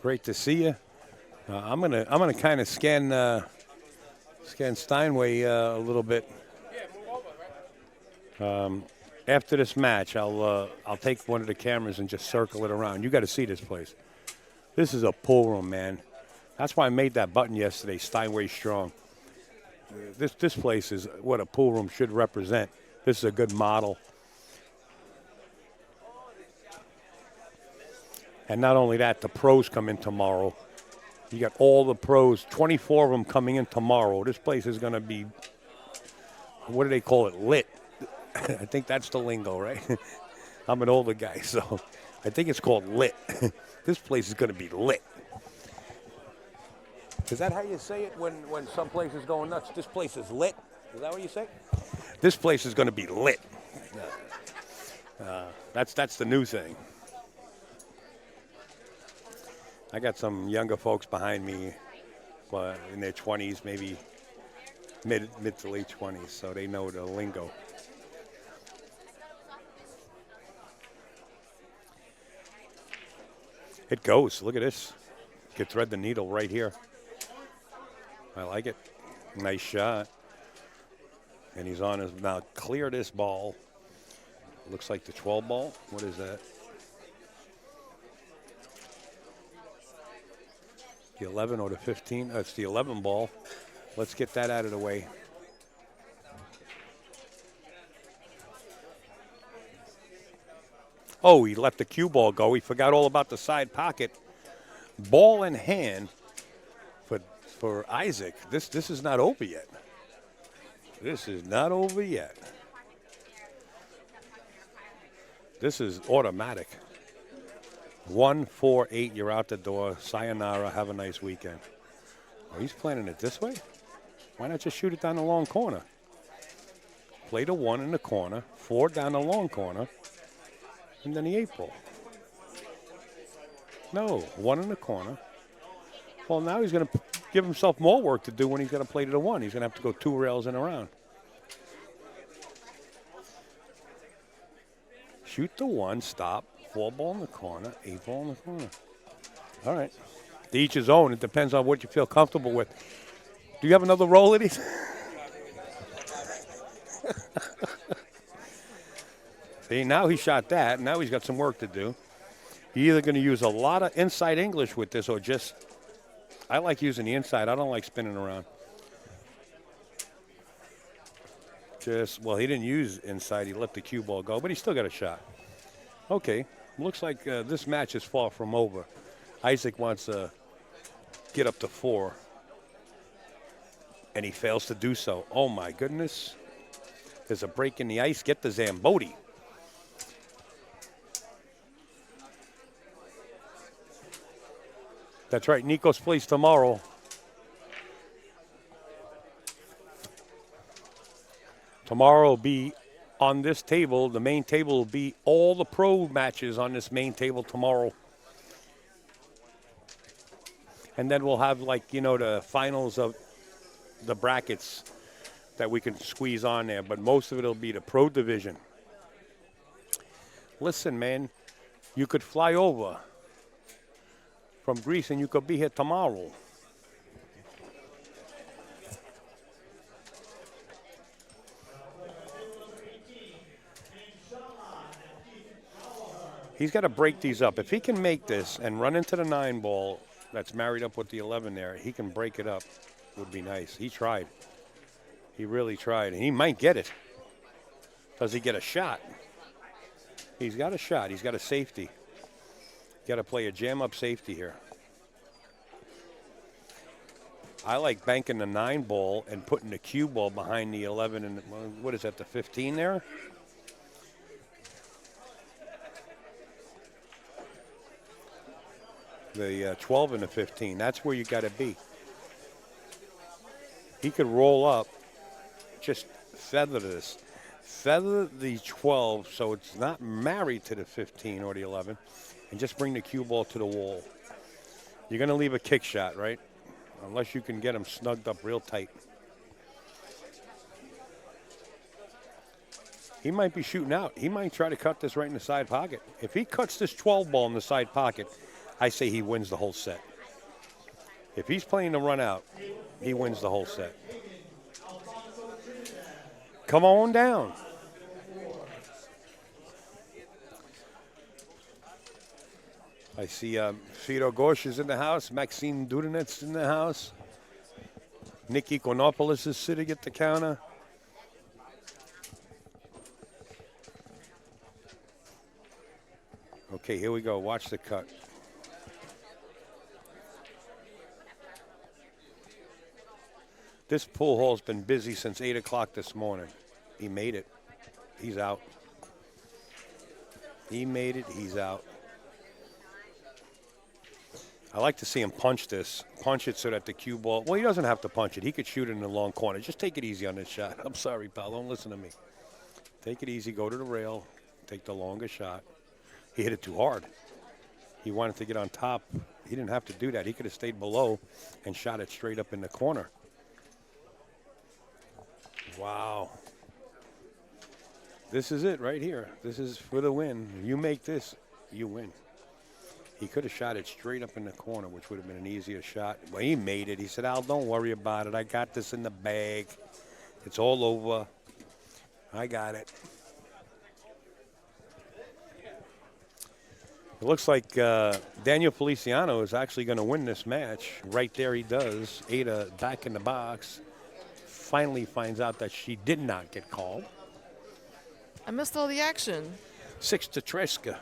Speaker 1: Great to see you. I'm gonna kind of scan getting Steinway a little bit. After this match, I'll take one of the cameras and just circle it around. You got to see this place. This is a pool room, man. That's why I made that button yesterday, Steinway Strong. This place is what a pool room should represent. This is a good model. And not only that, the pros come in tomorrow. You got all the pros, 24 of them coming in tomorrow. This place is going to be, what do they call it, lit. I think that's the lingo, right? I'm an older guy, so I think it's called lit. This place is going to be lit. Is that how you say it when some place is going nuts? This place is lit? Is that what you say? This place is going to be lit. That's the new thing. I got some younger folks behind me in their 20s, maybe mid to late 20s, so they know the lingo. It goes. Look at this. You could thread the needle right here. I like it. Nice shot. And he's on his, now clear this ball. Looks like the 12 ball. What is that? The 11 or the 15? It's the 11 ball. Let's get that out of the way. Oh, he let the cue ball go. He forgot all about the side pocket. Ball in hand for Izac. This is not over yet. This is not over yet. This is automatic. 1-4-8, you're out the door. Sayonara, have a nice weekend. Oh, he's planning it this way? Why not just shoot it down the long corner? Play the 1 in the corner, 4 down the long corner, and then the 8 ball. No, 1 in the corner. Well, now he's going to give himself more work to do when he's going to play to the 1. He's going to have to go 2 rails in a round. Shoot the 1, stop, 4 ball in the corner, 8 ball in the corner. All right. To each his own. It depends on what you feel comfortable with. Do you have another roll of these? See, now he shot that. Now he's got some work to do. He's either going to use a lot of inside English with this or just, I like using the inside. I don't like spinning around. Well, he didn't use inside. He let the cue ball go, but he still got a shot. Okay, looks like this match is far from over. Izac wants to get up to 4, and he fails to do so. Oh, my goodness. There's a break in the ice. Get the Zamboni. That's right, Nico's plays tomorrow. Tomorrow will be on this table. The main table will be all the pro matches on this main table tomorrow. And then we'll have, like, you know, the finals of the brackets that we can squeeze on there. But most of it will be the pro division. Listen, man, you could fly over from Greece and you could be here tomorrow. He's got to break these up. If he can make this and run into the 9 ball that's married up with the 11 there, he can break it up. Would be nice. He tried. He really tried. And he might get it. Does he get a shot? He's got a shot. He's got a safety. Got to play a jam-up safety here. I like banking the 9 ball and putting the cue ball behind the 11 and what is that, the 15 there? The 12 and the 15. That's where you got to be. He could roll up, just feather this. Feather the 12 so it's not married to the 15 or the 11, and just bring the cue ball to the wall. You're going to leave a kick shot, right? Unless you can get him snugged up real tight. He might be shooting out. He might try to cut this right in the side pocket. If he cuts this 12 ball in the side pocket, I say he wins the whole set. If he's playing the run out, he wins the whole set. Come on down. I see Fito Gorsh is in the house. Maxine Dudinet's in the house. Nick Equinopoulos is sitting at the counter. Okay, here we go. Watch the cut. This pool hall's been busy since 8 o'clock this morning. He made it. He's out. He made it. He's out. I like to see him punch this. Punch it so that the cue ball. Well, he doesn't have to punch it. He could shoot it in the long corner. Just take it easy on this shot. I'm sorry, pal. Don't listen to me. Take it easy. Go to the rail. Take the longer shot. He hit it too hard. He wanted to get on top. He didn't have to do that. He could have stayed below and shot it straight up in the corner. Wow. This is it right here. This is for the win. You make this, you win. He could have shot it straight up in the corner, which would have been an easier shot. Well, he made it. He said, Al, don't worry about it. I got this in the bag. It's all over. I got it. It looks like Daniel Feliciano is actually going to win this match. Right there he does. Ada back in the box. Finally finds out that she did not get called.
Speaker 3: I missed all the action.
Speaker 1: 6 to Treska.